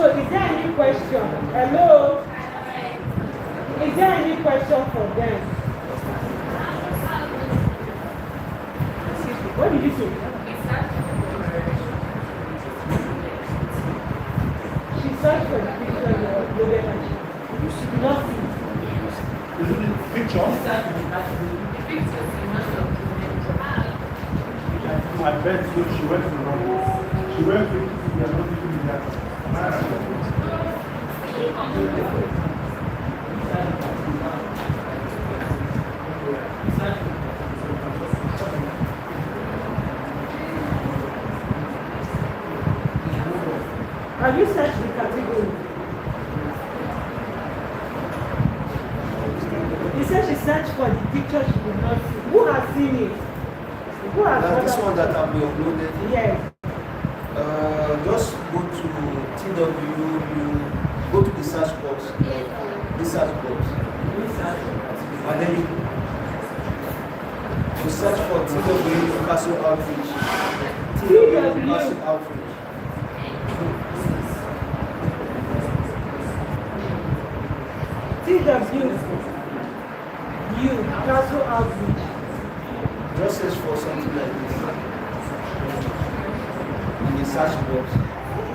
So is there any question? Hello? Is there any question for them? What did you say? She searched for the picture you did not see. Is it the picture. I bet you she went to the wrong place. She went to Wikipedia, not Wikimedia. Have you searched the category? He said she searched for the picture she did not see. Who has seen it? Who has Now, this other- one that have been uploaded, Yes. just go to TWU, go to the search box, and then you search for TWU KASU Outreach. TWU KASU Outreach. TWU KASU Outreach. Just search for something like this in the search box.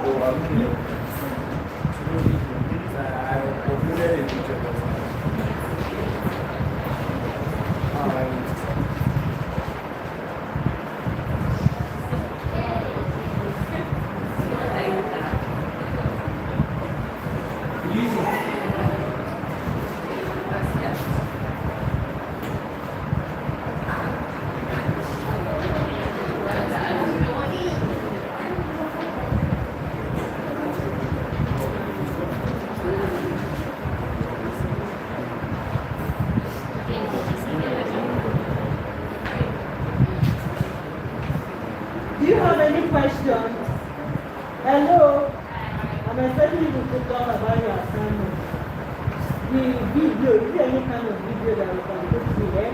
Go out here. I uploaded a picture. Do you have any questions? Hello? I'm expecting you to talk about your assignment. The video, is there any kind of video that we can put here?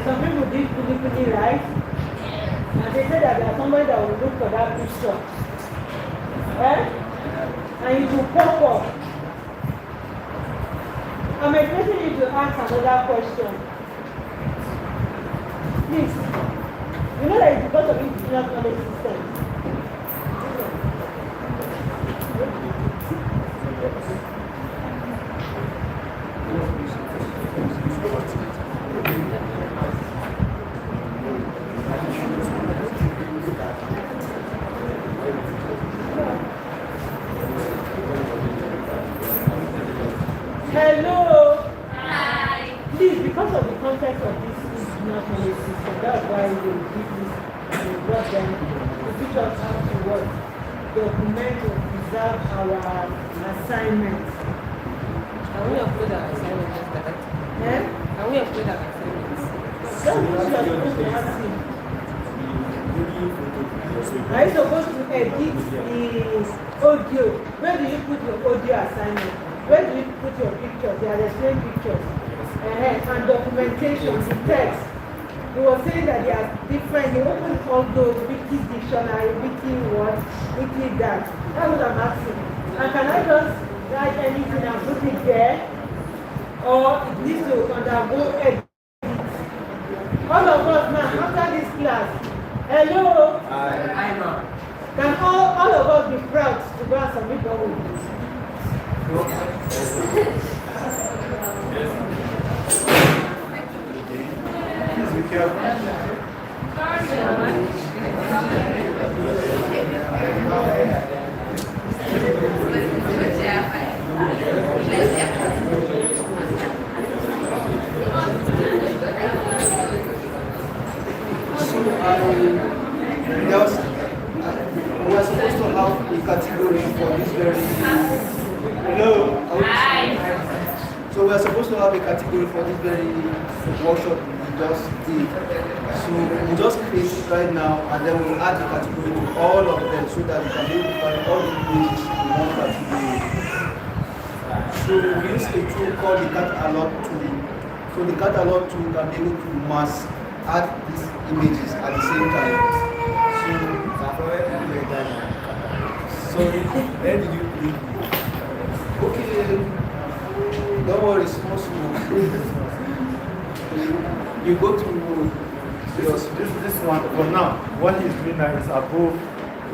Some people did fully right. And they said that there's somebody that will look for that picture. And it will pop up. I'm expecting you to ask another question. Please. You know that it's because of indigenous knowledge system. Hello. Hi. Please, because of the context of this indigenous knowledge system, that's why we give this brought them to teach us how to work, document or preserve our assignments. Can we upload our assignments just like that? Can we upload our assignments? That's what you are supposed to ask him. Are you supposed to edit the audio? Where do you put your audio assignment? Where do you put your pictures? They are the same pictures. And documentation, the text. He was saying that they are different. They open all those wiki dictionary, wiki what, wiki that. That's what I'm asking. And can I just write anything and put it there? Or it needs to undergo edit? All of us now, after this class, hello? Hi, ma'am. Can all of us be proud to go and submit our work? Please be careful. We are supposed to have a category for this very. Hello. So we are supposed to have a category for this very workshop we just did. So we just create it right now, and then we'll add the category to all of them so that we can be able to find all the images in one category. So we use a tool called the catalog tool. So the catalog tool can be able to mass add these images at the same time. So where did you click? Okay, don't worry, it's possible. You go to This one, for now, what he's doing now is above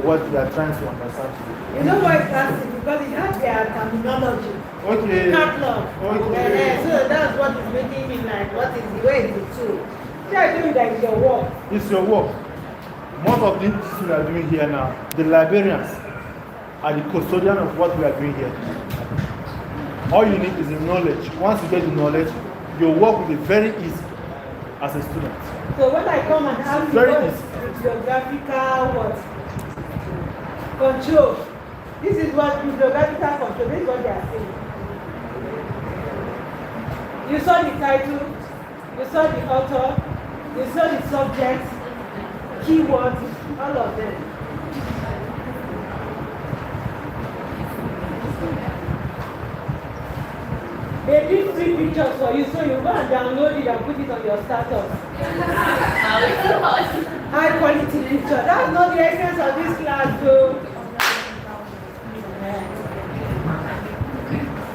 what they are trying to understand. You know why it's classic? Because it has their terminology. Okay. Catalog. Okay. So that's what is making me like, what is the way is the tool? See, I do that it's your work. It's your work. Most of the things we are doing here now, the librarians are the custodian of what we are doing here. All you need is the knowledge. Once you get the knowledge, your work will be very easy as a student. So when I come and ask you Very what easy. is geographical what? Control. This is what geographical control, this is what they are saying. You saw the title, you saw the author, you saw the subject, keywords, all of them. They did 3 pictures for you, so you go and download it and put it on your status. High quality picture. That's not the essence of this class, though.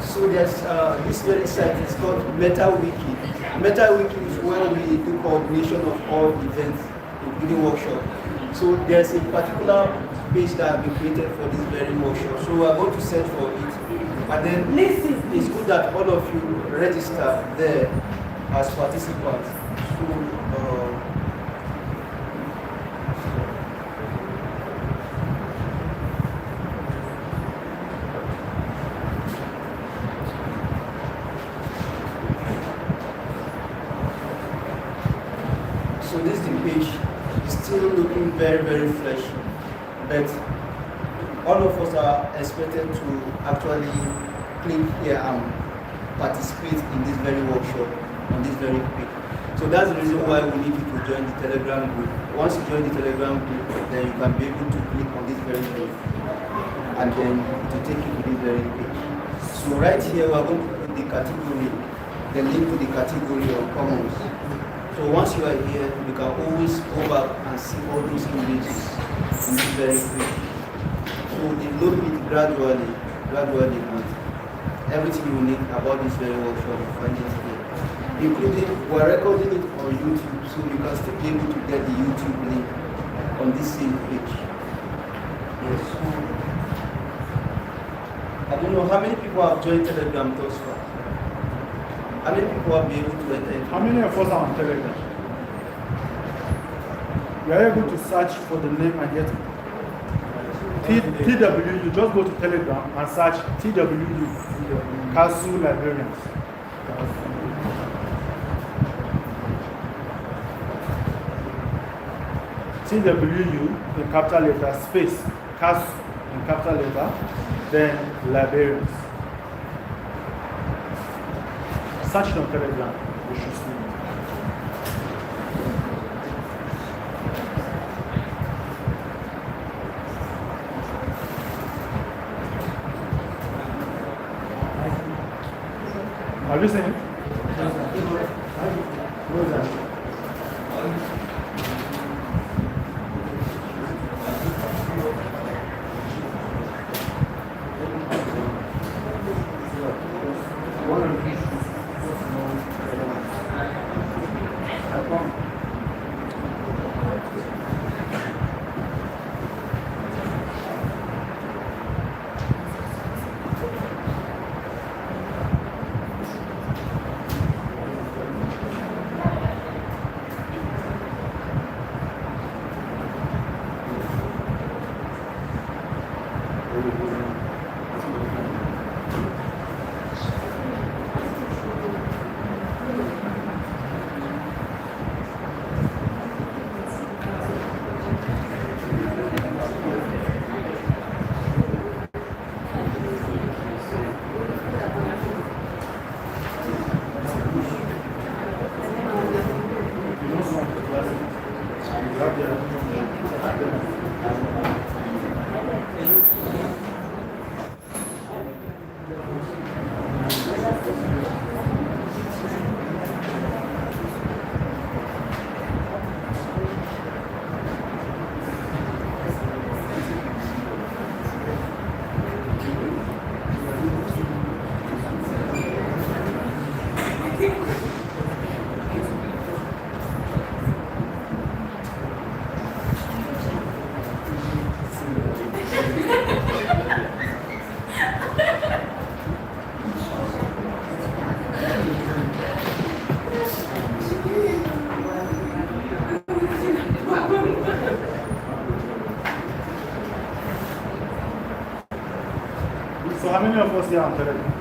So there's this very site is called MetaWiki. MetaWiki is where we do coordination of all events, including workshop. So there's a particular page that has been created for this very workshop. So we are going to search for it. And then it's good that all of you register there as participants. So this is the page. It's still looking very, very fresh. But all of us are expected to actually click here and participate in this very workshop on this very page. So that's the reason why we need you to join the Telegram group. Once you join the Telegram group, then you can be able to click on this very page and then to take you to this very page. So right here we are going to put the category, the link to the category of commons. So once you are here, you can always go back and see all those images in this very page. So develop it gradually, and everything you need about this very workshop, you find it here. Including, we're recording it on YouTube, so you can still be able to get the YouTube link on this same page. Yes. So, I don't know how many people have joined Telegram thus far. How many people have been able to enter? How many of us are on Telegram? You are able to search for the name and get TWU. You just go to Telegram and search TWU KASU Librarians. TWU in capital letter, space, KASU in capital letter, then Librarians. Search it on Telegram, you should see it. Have you seen it? So how many of us here on Telegram?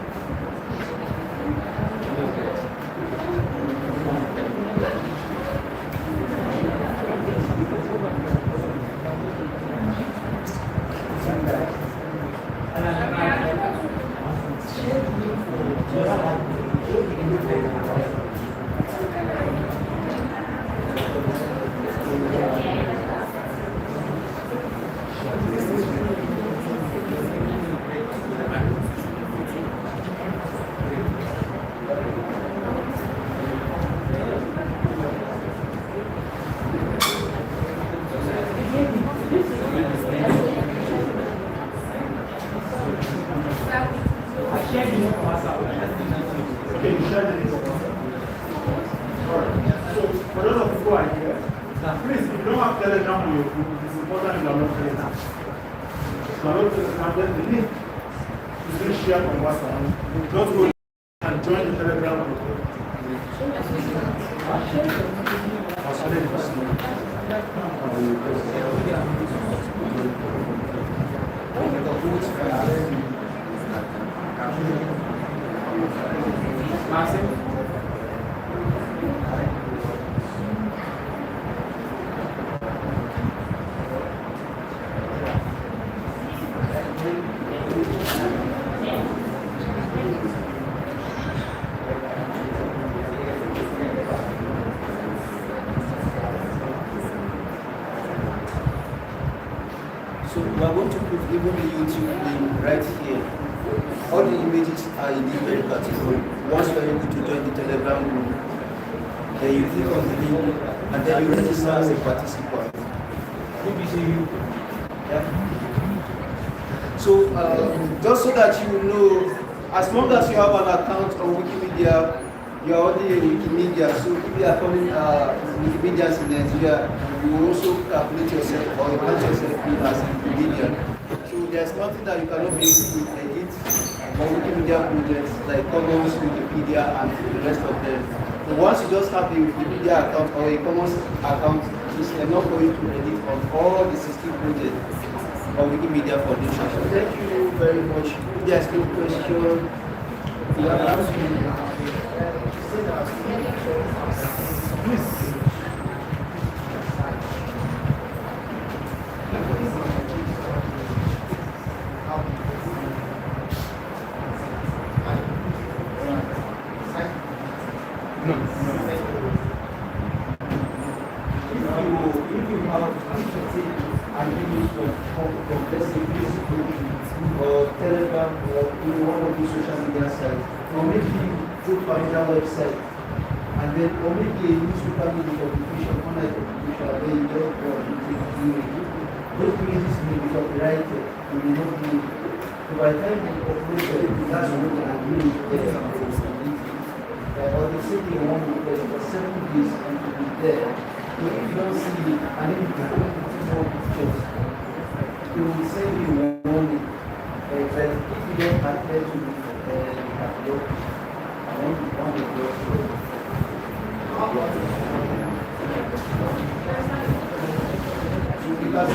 Okay, you share the link. Alright. So for those of you who are here, please, if you don't have Telegram on your phone, it's important you download Telegram. Download Telegram, then the link is being shared on WhatsApp. Just go and join the Telegram group. So we are going to put even the YouTube link right here. All the images are in this very category. Once you are able to join the Telegram group, then you click on the link and then you register as a participant. Yeah. So just so that you know, as long as you have an account on Wikimedia, you are already a Wikimedia. So if you are calling Wikimedians in Nigeria, you will also calculate yourself or count yourself as a Wikimedian. So there's nothing that you cannot be able to edit on Wikimedia projects like Commons, Wikipedia, and the rest of them. So once you just have a Wikimedia account or a Commons account, it's enough for you to edit on all the 16 projects of Wikimedia Foundation. So thank you very much. If there's no question, you are please. Telegram or one of the social media sites, or maybe go to another website, and then or maybe a newspaper with the publication, online publication, and then you just go and those images may be copyrighted, and may not be. So by the time you upload it, that's what you agree with the or the same thing one request for 7 days and to be there. So if you don't see it, and then you can put more pictures, it will send you warning. But if you don't adhere to the catalog, one will go through. Because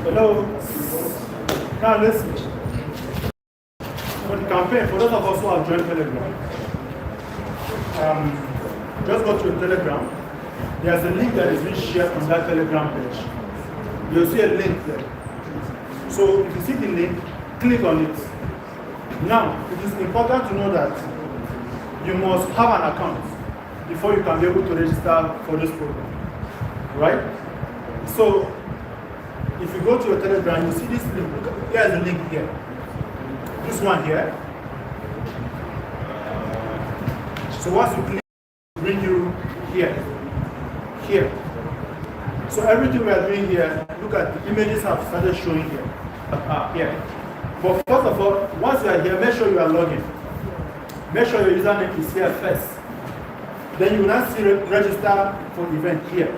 Hello. Now listen. For the campaign, for those of us who have joined Telegram, just go to your Telegram. There's a link that is being shared on that Telegram page. You'll see a link there. So if you see the link, click on it. Now, it is important to know that you must have an account before you can be able to register for this program. Right? So, if you go to your Telegram, you see this link. Look, here's the link here. This one here. So once you click, it will bring you here. Here. So everything we are doing here, look at the images have started showing here. Here. But first of all, once you are here, make sure you are logging. Make sure your username is here first. Then you will now see register for event here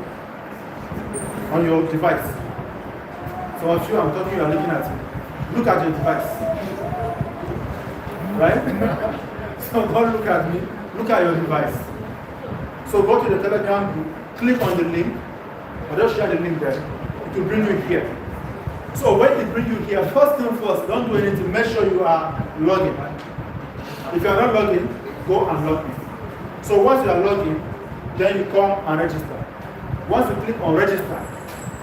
on your device. So of you I'm talking, you are looking at me. Look at your device. Right? So don't look at me, look at your device. So go to the Telegram group, click on the link, or just share the link there. It will bring you here. So when it brings you here, first thing first, don't do anything, make sure you are logging. If you are not logging, go and log in. So once you are logging, then you come and register. Once you click on register,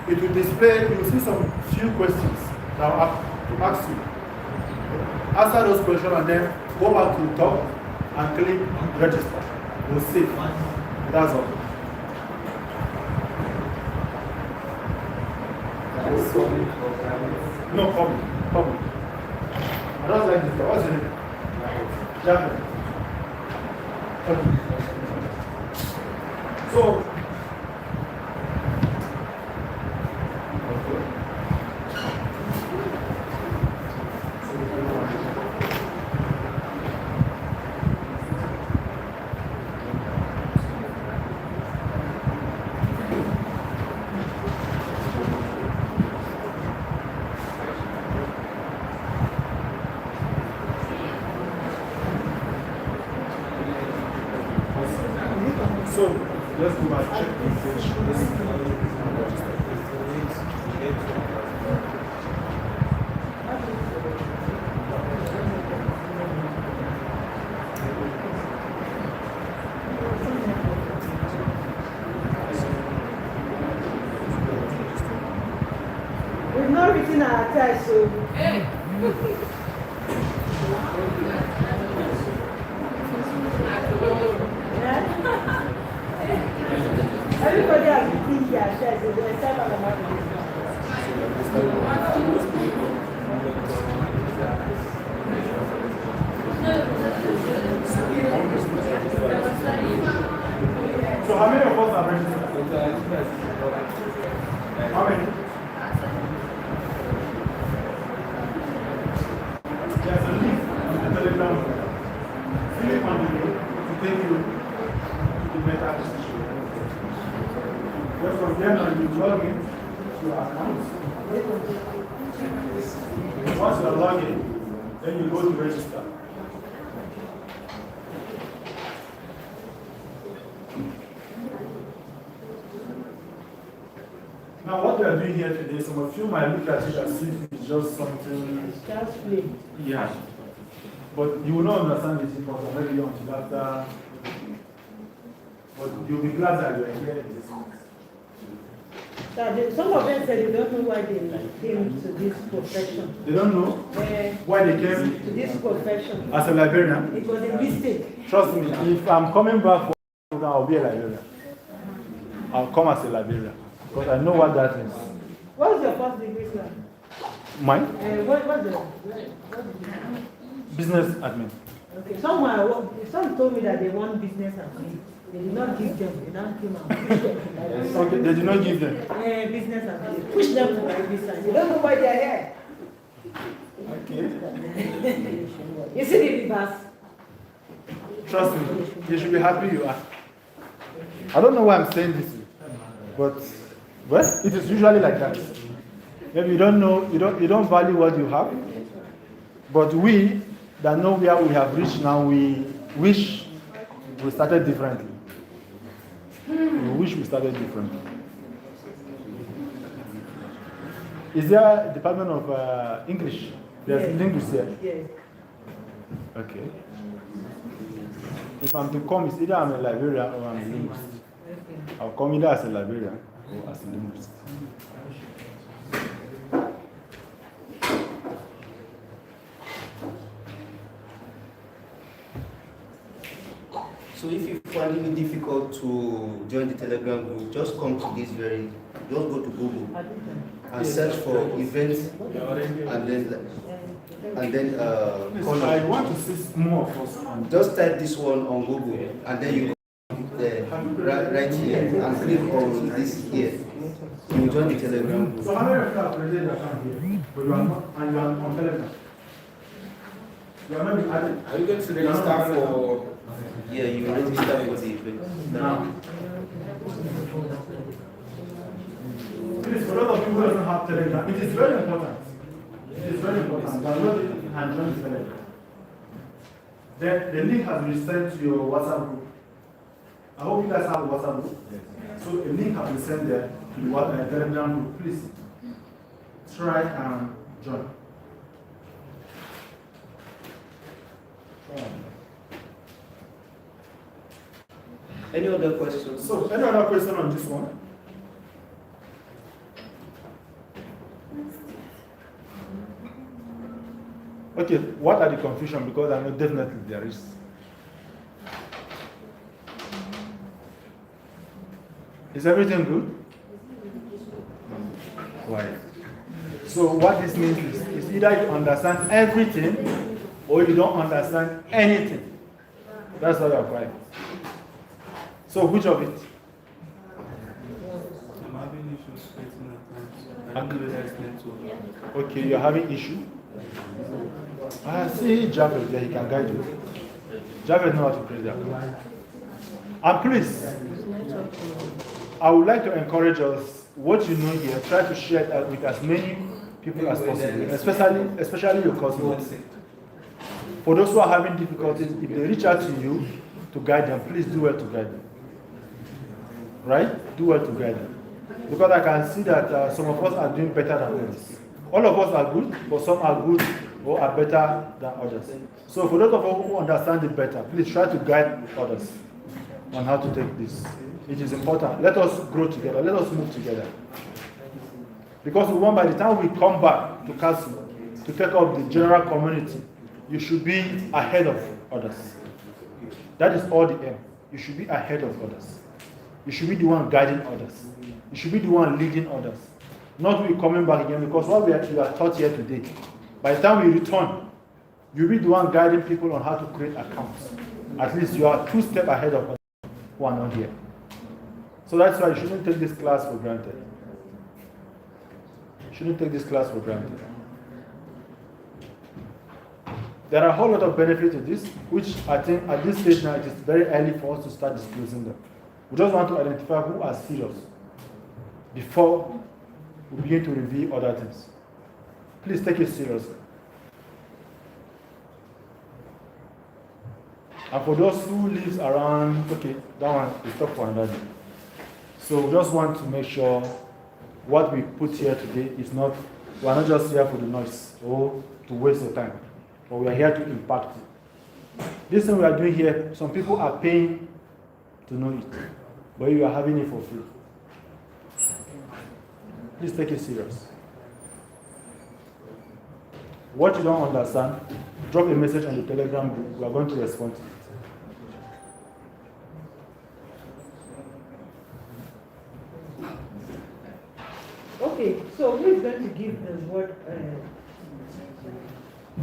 it will display, you will see some few questions that will have to ask you. Answer those questions and then go back to the top and click register. You'll save. That's all. No problem. I don't like this guy. What's your name? Jacob. Okay. So, let's go back check We've not written our test, so. Everybody has written their test, so they start on the market. So how many of us are registered? How many? There's a link on the Telegram. Click on the link to take you to the meta decision. Then from there on you log in to your account. Once you are logged in, then you go to register. Now what we are doing here today, some of you might look at it as if it's just something. Just play. Yeah. But you will not understand this because already until after. But you'll be glad that you are here in this month. Some of them said they don't know why they came to this profession. They don't know why they came to this profession. as a librarian. It was a mistake. Trust me, if I'm coming back for program, I'll be a librarian. I'll come as a librarian. Because I know what that means. What's your first degree, sir? Mine? What did you Business admin. Okay, some told me that they want business admin. They did not give them, they now came and pushed them. Okay, they did not give them. Business admin. They pushed them to write this side. They don't know why they are here. Okay. You see the reverse? Trust me, you should be happy you are. I don't know why I'm saying this, but well, it is usually like that. Maybe you don't know, you don't value what you have, but we that know where we have reached now, we wish we started differently. We wish we started differently. Is there a department of English? There's Yes. linguists here. Yes. Okay. If I'm to come, it's either I'm a librarian or I'm a linguist. Okay. I'll come either as a librarian or as a linguist. finding it difficult to join the Telegram group, just come to just go to Google and search for events and then Please, I want to see more of us. just type this one on Google and then you right here and click on this here. You join the Telegram group. So how many of you have created an account here? But you are not, and you are on Telegram. You are not being added. Are you going to register for? Yeah, you register for the event. Now. Please, for those of you who doesn't have Telegram, it is very important. It is very important. Download it and join the Telegram. Then the link has been sent to your WhatsApp group. I hope you guys have a WhatsApp group. So a link has been sent there to the Telegram group. Please try and join. Any other questions? So, any other question on this one? Okay, what are the confusion? Because I know definitely there is. Is everything good? Why? So what this means is either you understand everything or you don't understand anything. That's what you're quiet. So which of it? I'm having issues getting at times. I don't know whether it's network. Okay, you're having issue. I see Javed there, he can guide you. Javed knows how to create that. And please, I would like to encourage us, what you know here, try to share it with as many people as possible, especially your cousins. For those who are having difficulties, if they reach out to you to guide them, please do well to guide them. Right? Do well to guide them. Because I can see that some of us are doing better than others. All of us are good, but some are good or are better than others. So for those of us who understand it better, please try to guide others on how to take this. It is important. Let us grow together. Let us move together. Because we want by the time we come back to KASU to take up the general community, you should be ahead of others. That is all the aim. You should be ahead of others. You should be the one guiding others. You should be the one leading others. Not we coming back again, because what we are taught here today, by the time we return, you'll be the one guiding people on how to create accounts. At least you are 2 steps ahead of others who are not here. So that's why you shouldn't take this class for granted. You shouldn't take this class for granted. There are a whole lot of benefits to this, which I think at this stage now it is very early for us to start disclosing them. We just want to identify who are serious before we begin to reveal other things. Please take it seriously. And for those who live around, okay, that one is talk for another day. So we just want to make sure what we put here today is not, we are not just here for the noise or to waste your time, but we are here to impact it. This thing we are doing here, some people are paying to know it, but you are having it for free. Please take it serious. What you don't understand, drop a message on the Telegram group. We are going to respond to it. Okay, so who is going to give the word?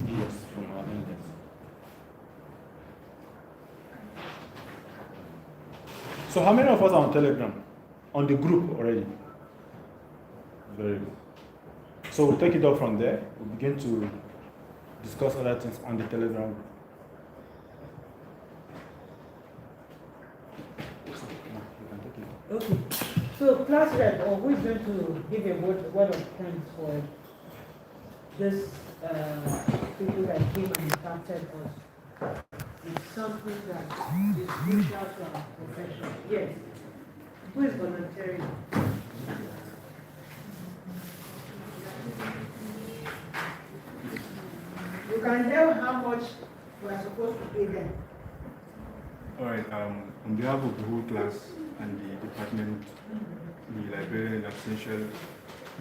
Yes, from our index. So how many of us are on Telegram? On the group already? Very good. So we'll take it up from there. We'll begin to discuss other things on the Telegram group. Okay, so class rep, or who is going to give a word of thanks for this people that came and impacted us? It's something that is crucial to our profession. Yes. Who is volunteering? You can tell how much we are supposed to pay them. All right. On behalf of the whole class and the department, the librarian essential,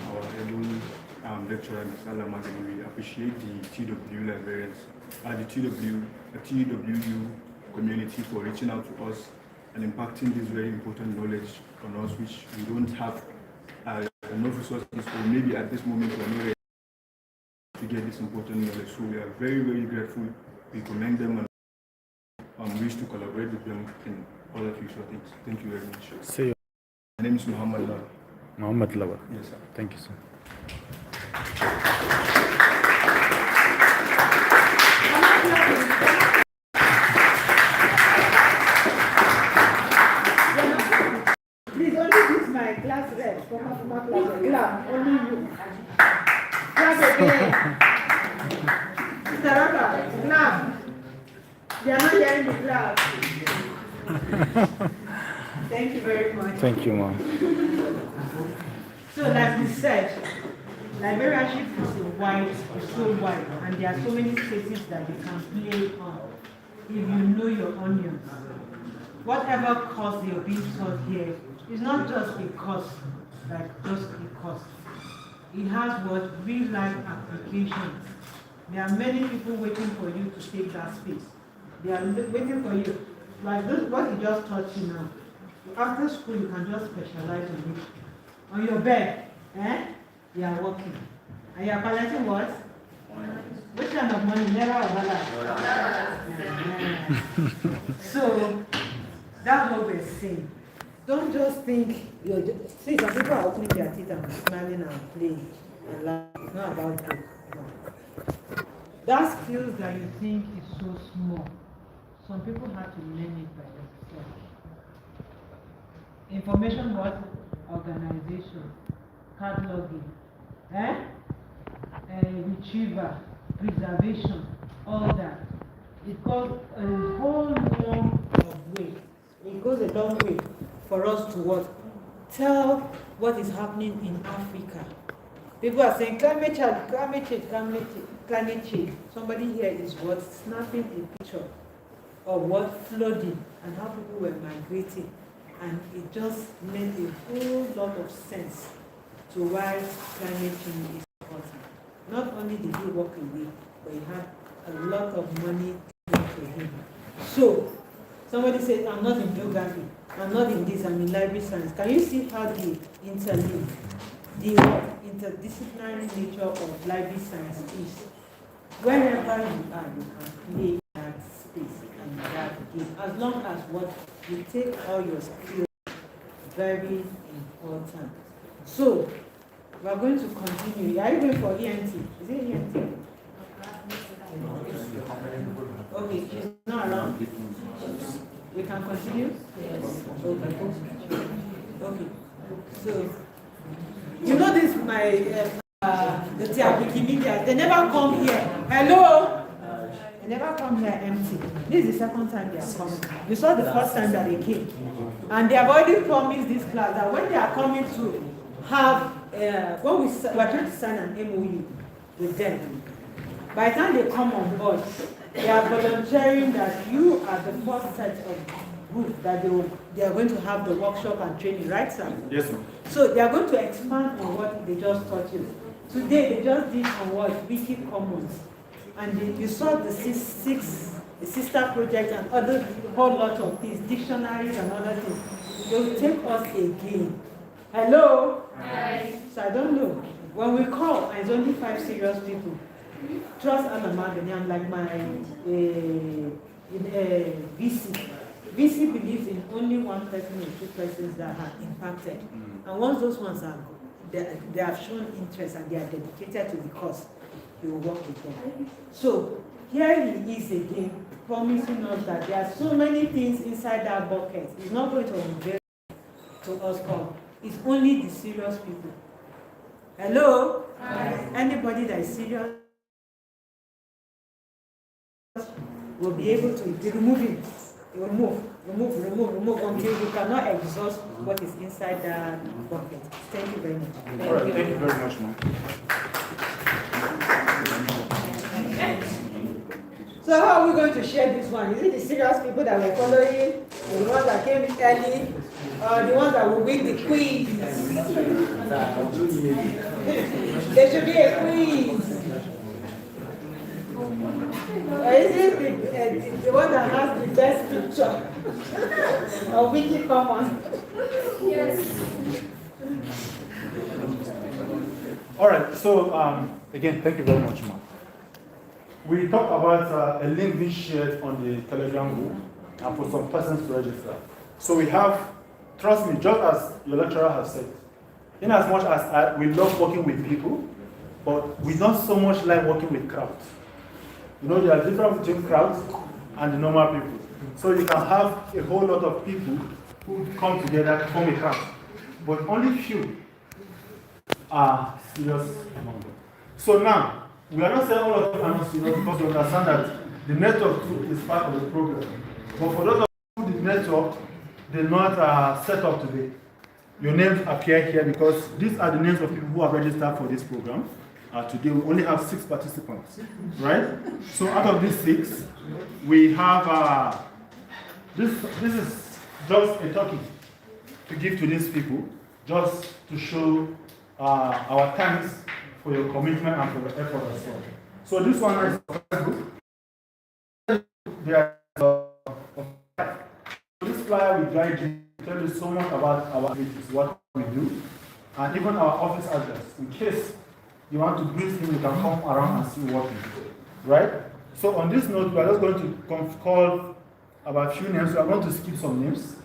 our head lecturer, Mr. Alamagani, we appreciate the TWU librarians, the TWU community for reaching out to us and impacting this very important knowledge on us, which we don't have enough resources, or maybe at this moment we are not ready to get this important knowledge. So we are very, very grateful. We commend them and wish to collaborate with them in other future things. Thank you very much. See you. My name is Muhammad Lawal. Muhammad Lawal. Yes, sir. Thank you, sir. Please, only this my class rep. From my class rep. Clap, only you. Clap again. Mr. Raka, clap. They are not hearing the clap. Thank you very much. Thank you, ma'am. So, like we said, librarianship is so wide, and there are so many spaces that you can play on if you know your onions. Whatever course you're being taught here is not just a course, like just a course. It has what real life applications. There are many people waiting for you to take that space. They are waiting for you. Like this, what he just taught you now. After school, you can just specialize on it. On your bed, you are working. And you are collecting what? Which kind of money? Never or So, that's what we're saying. Don't just think you're just, see, some people are opening their teeth and smiling and playing and laughing. It's not about that. No. That skills that you think is so small, some people have to learn it by themselves. Information what? Organization, cataloging, retrieval, preservation, all that. It goes a whole long way. It goes a long way for us to what? Tell what is happening in Africa. People are saying climate change, climate change, climate change. Somebody here is what? Snapping a picture of what? Flooding and how people were migrating. And it just made a whole lot of sense to why climate change is important. Not only did he walk away, but he had a lot of money given to him. So, somebody said, I'm not in geography, I'm not in this, I'm in library science. Can you see how they interlink? The interdisciplinary nature of library science is wherever you are, you can play that space and that game. As long as what you take all your skills, very important. So, we are going to continue. Are you going for ENT? Is it ENT? Okay, she's not around. We can continue? Yes. Okay. So, you know this, the Tyap Wikimedians, they never come here. Hello? They never come here empty. This is the second time they are coming. You saw the first time that they came. And they have already promised this class that when they are coming to have, when we are trying to sign an MOU with them, by the time they come on board, they are volunteering that you are the first set of group that they are going to have the workshop and training, right, sir? Yes, ma'am. So they are going to expand on what they just taught you. Today they just did on what? Wiki Commons. And you saw the sister project and other whole lot of things, dictionaries and other things. They will take us again. Hello? Hi. So I don't know. When we call, and it's only 5 serious people. Trust and I'm like my VC. VC believes in only one person or 2 persons that are impacted. And once those ones are, they have shown interest and they are dedicated to the cause, he will work with them. So here he is again, promising us that there are so many things inside that bucket. He's not going to unveil to us all. It's only the serious people. Hello? Hi. Anybody that is serious will be able to be removing. Remove until you cannot exhaust what is inside that bucket. Thank you very much. Thank you very much, ma'am. So how are we going to share this one? Is it the serious people that were following, the ones that came early, or the ones that will win the quiz? There should be a quiz. Is it the one that has the best picture of Wiki Commons? Yes. All right, so again, thank you very much, Mark. We talked about a link being shared on the Telegram group and for some persons to register. So we have, trust me, just as your lecturer has said, in as much as we love working with people, but we don't so much like working with crowds. You know, there are differences between crowds and the normal people. So you can have a whole lot of people who come together to form a crowd, but only few are serious among them. So now, we are not saying all of them are not serious because we understand that the network too is part of the program. But for those of you who the network did not set up today, your names appear here because these are the names of people who are registered for this program. Today we only have 6 participants, right? So out of these 6, we have, this is just a token to give to these people, just to show our thanks for your commitment and for your effort as well. So this one is a group. This flyer will guide you, tell you so much about our activities, what we do, and even our office address. In case you want to greet him, you can come around and see what we do, right? So on this note, we are just going to call about a few names. We are going to skip some names.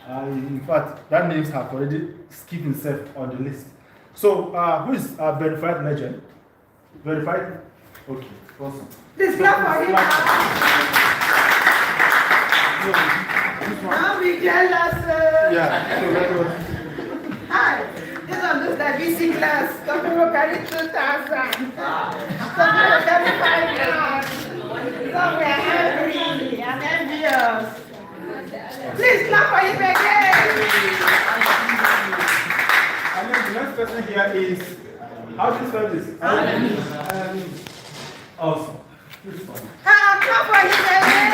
In fact, that names have already skipped himself on the list. So who is a verified legend? Verified? Okay, awesome. This clap for him. Now we jealous. Yeah, so that was. Hi, this one looks like BC class. Some people carry 2,000. Some people carry 5,000. Some we are angry and envious. Please clap for him again. And then the next person here is, how do you spell this? Awesome. Clap for him again.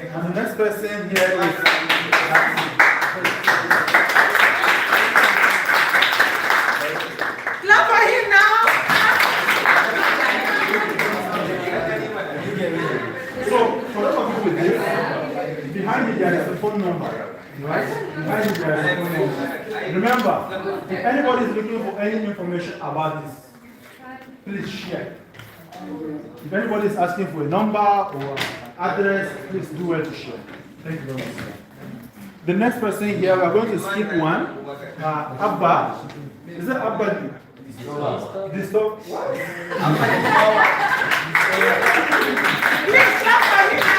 And the next person here is clap for him now. so for those of you with this, behind me there is a phone number, right? Behind me there is a phone number. Remember, if anybody is looking for any information about this, please share. If anybody is asking for a number or address, please do well to share. Thank you very much. The next person here, we are going to skip one. Abba. Is it Abba? Disturb? Please clap for him now.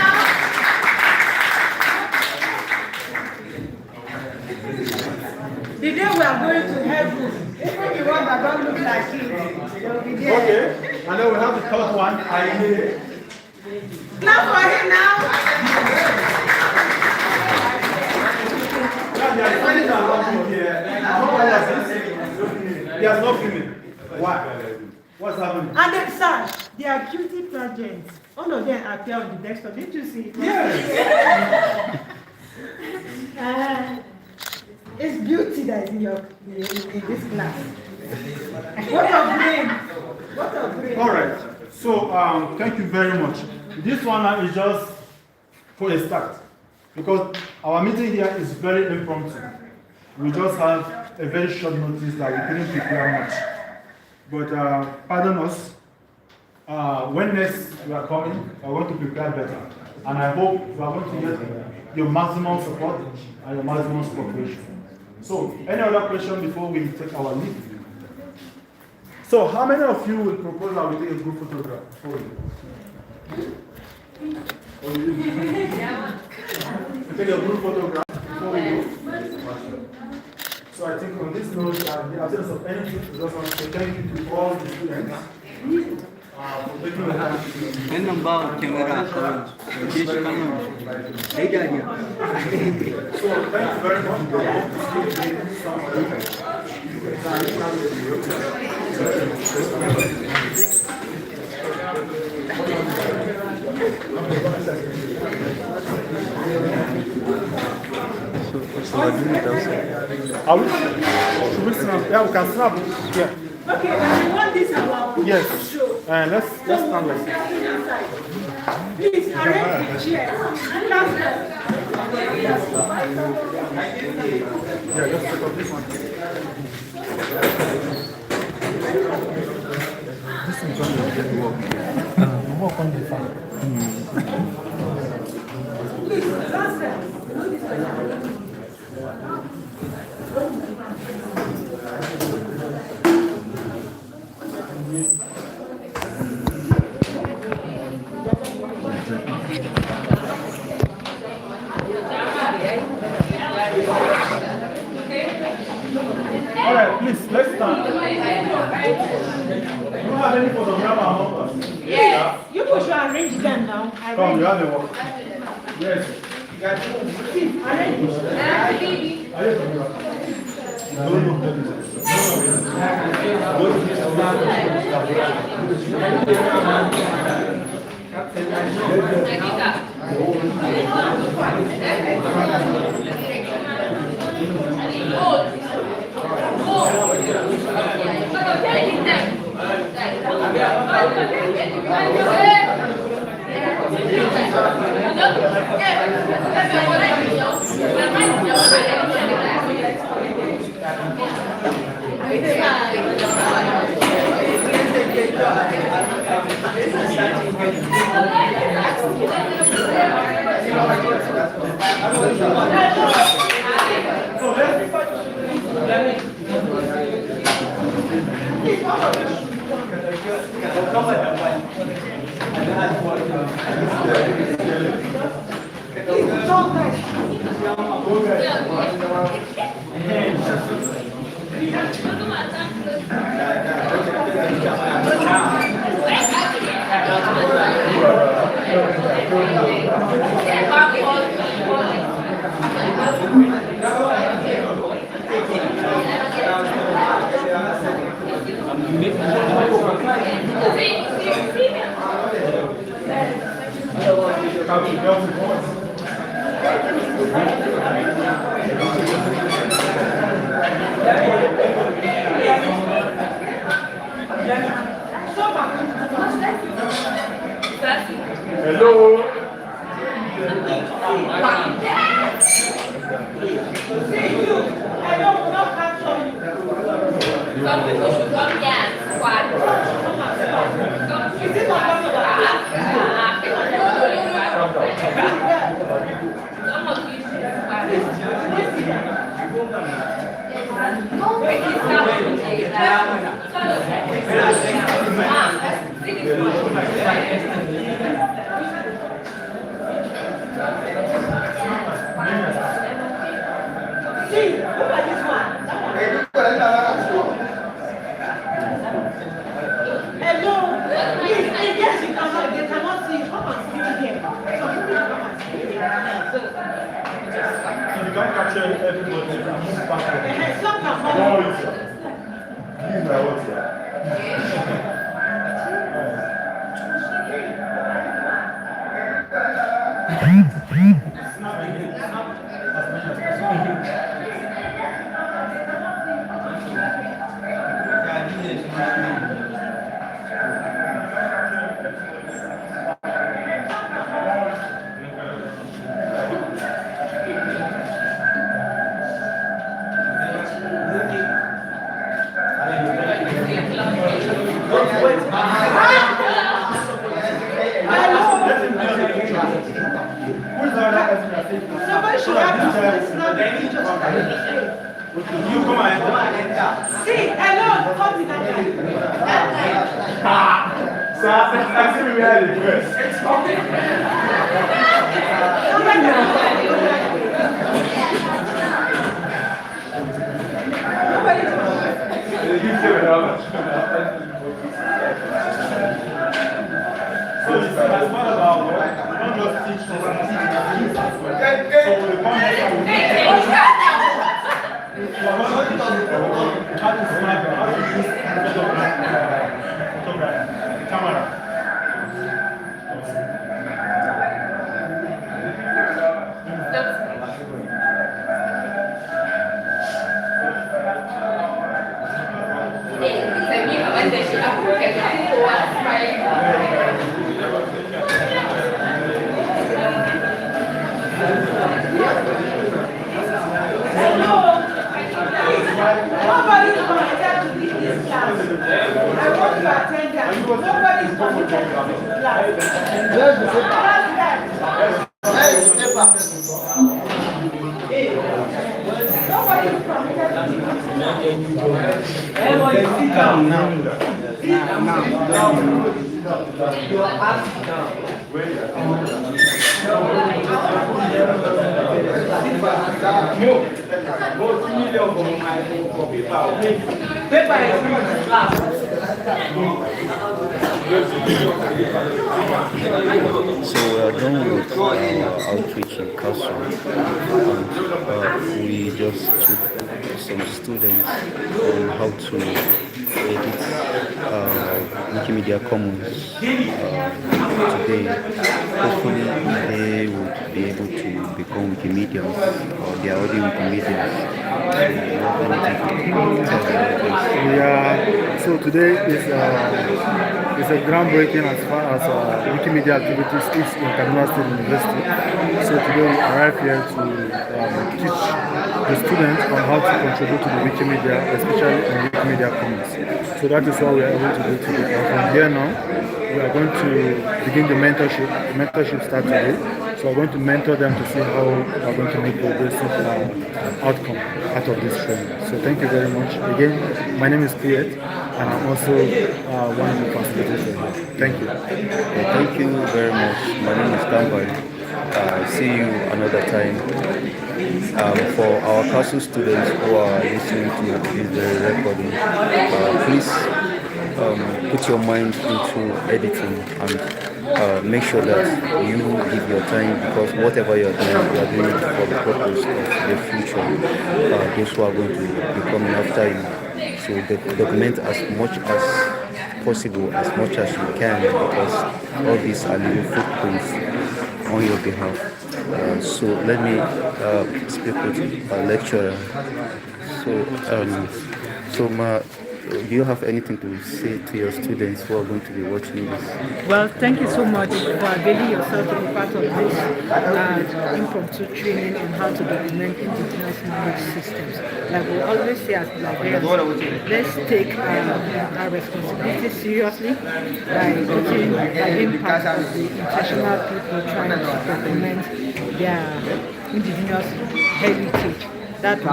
The day we are going to heaven, even the one that don't look like him, they will be there. Okay. And then we have the third one. Clap for him now. Yeah, they are finding a lot of here. How is this? He has no female. Why? What's happening? And then, sir, they are cutie pageants. All of them appear on the desktop. Didn't you see? Yes. It's beauty that is in this class. What a brain! What a brain! All right. So thank you very much. This one is just for a start, because our meeting here is very impromptu. We just have a very short notice that we couldn't prepare much. But pardon us. When next we are coming, I want to prepare better, and I hope we are going to get your maximum support and your maximum cooperation. So, any other question before we take our leave? So, how many of you will propose that we take a group photograph for you? We take a group photograph before we go. So, I think on this note, the absence of anything, we just want to say thank you to all the students. Wannan ba kamera kawai, ke shi kallon ai dariya. So, thank you very much. I hope to see you again somewhere. So Are we? Should we snap? Yeah, we can snap. Yeah. Okay, and we want this about Yes. show. Let's stand like this. Please arrange the chair. Yeah, just take up this one. This is going to get work. Work on the fan. All right, please, let's start. You don't have any photographer among us? Yes, you should arrange them now. Come, you have the work. Yes. Arrange. Hello. Somebody should have to snap the pictures. You come and enter. See, hello, come with that. So I see we had it first. So it's not about what? We don't just teach them. So the concept how to snap, how to use photograph, camera. So we are done with outreach in KASU, and we just took some students on how to edit Wikimedia Commons today. Hopefully they would be able to become Wikimedians, or they are already Wikimedians. So today is a groundbreaking as far as Wikimedia activities is in Kaduna State University. So today we arrived here to teach the students on how to contribute to the Wikimedia, especially on Wikimedia Commons. So that is what we are able to do today. And from here now, we are going to begin the mentorship. The mentorship starts today. So we're going to mentor them to see how we're going to make progressive outcome out of this training. So thank you very much. Again, my name is Tyap, and I'm also one of the facilitators here. Thank you. Thank you very much. My name is Kaduna. See you another time. For our KASU students who are listening to this recording, please put your mind into editing and make sure that you give your time, because whatever you are doing it for the purpose of the future. Those who are going to be coming after you. So document as much as possible, as much as you can, because all these are little footprints on your behalf. So let me speak with our lecturer. Do you have anything to say to your students who are going to be watching this? Well, thank you so much for availing yourself to be part of this impromptu training on how to document indigenous knowledge systems. Like we always say as librarians, let's take our responsibility seriously by putting the impact of the international people trying to document their indigenous heritage. That way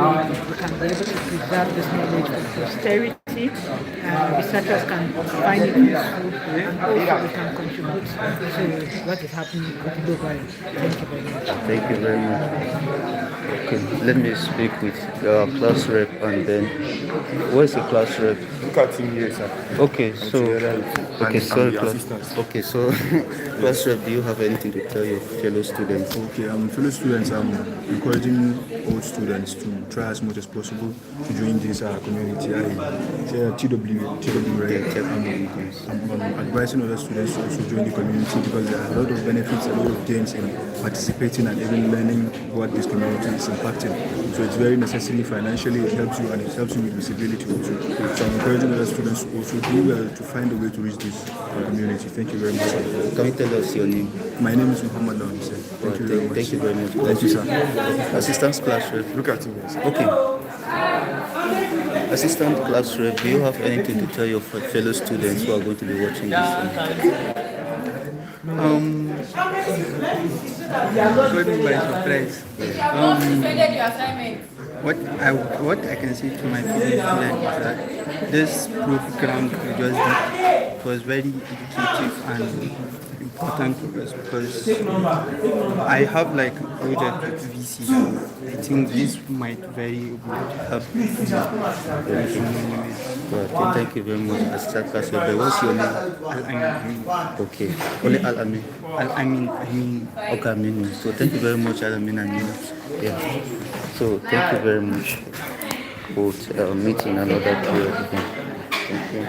we can be able to preserve this knowledge for posterity, and researchers can find it useful, and also we can contribute to what is happening globally. Thank you very much. Thank you very much. Okay, let me speak with class rep, and then where's the class rep? Look at him here, sir. Okay, so class rep, do you have anything to tell your fellow students? Okay, fellow students, I'm encouraging all students to try as much as possible to join this community. TWU, I'm advising other students to also join the community, because there are a lot of benefits, a lot of gains in participating and even learning what this community is impacting. So it's very necessary financially, it helps you, and it helps you with visibility also. So I'm encouraging other students to also do well to find a way to reach this community. Thank you very much. Can you tell us your name? My name is Muhammad Lawan. Thank you very much. Thank you very much. Thank you, sir. Assistant class rep. Look at him, yes. Okay. Assistant class rep, do you have anything to tell your fellow students who are going to be watching this? Caught me by surprise. What I can say to my fellow students is that this program we just did was very educative and important to us, because I have like a project with VC. I think this might very good help. Thank you very much, Assistant class rep. What's your name? Al-Amin. Okay. Only Al-Amin. Al-Amin. Okay, Amin. So thank you very much, Al-Amin. Yeah. So thank you very much. We'll meet in another period again. Thank you.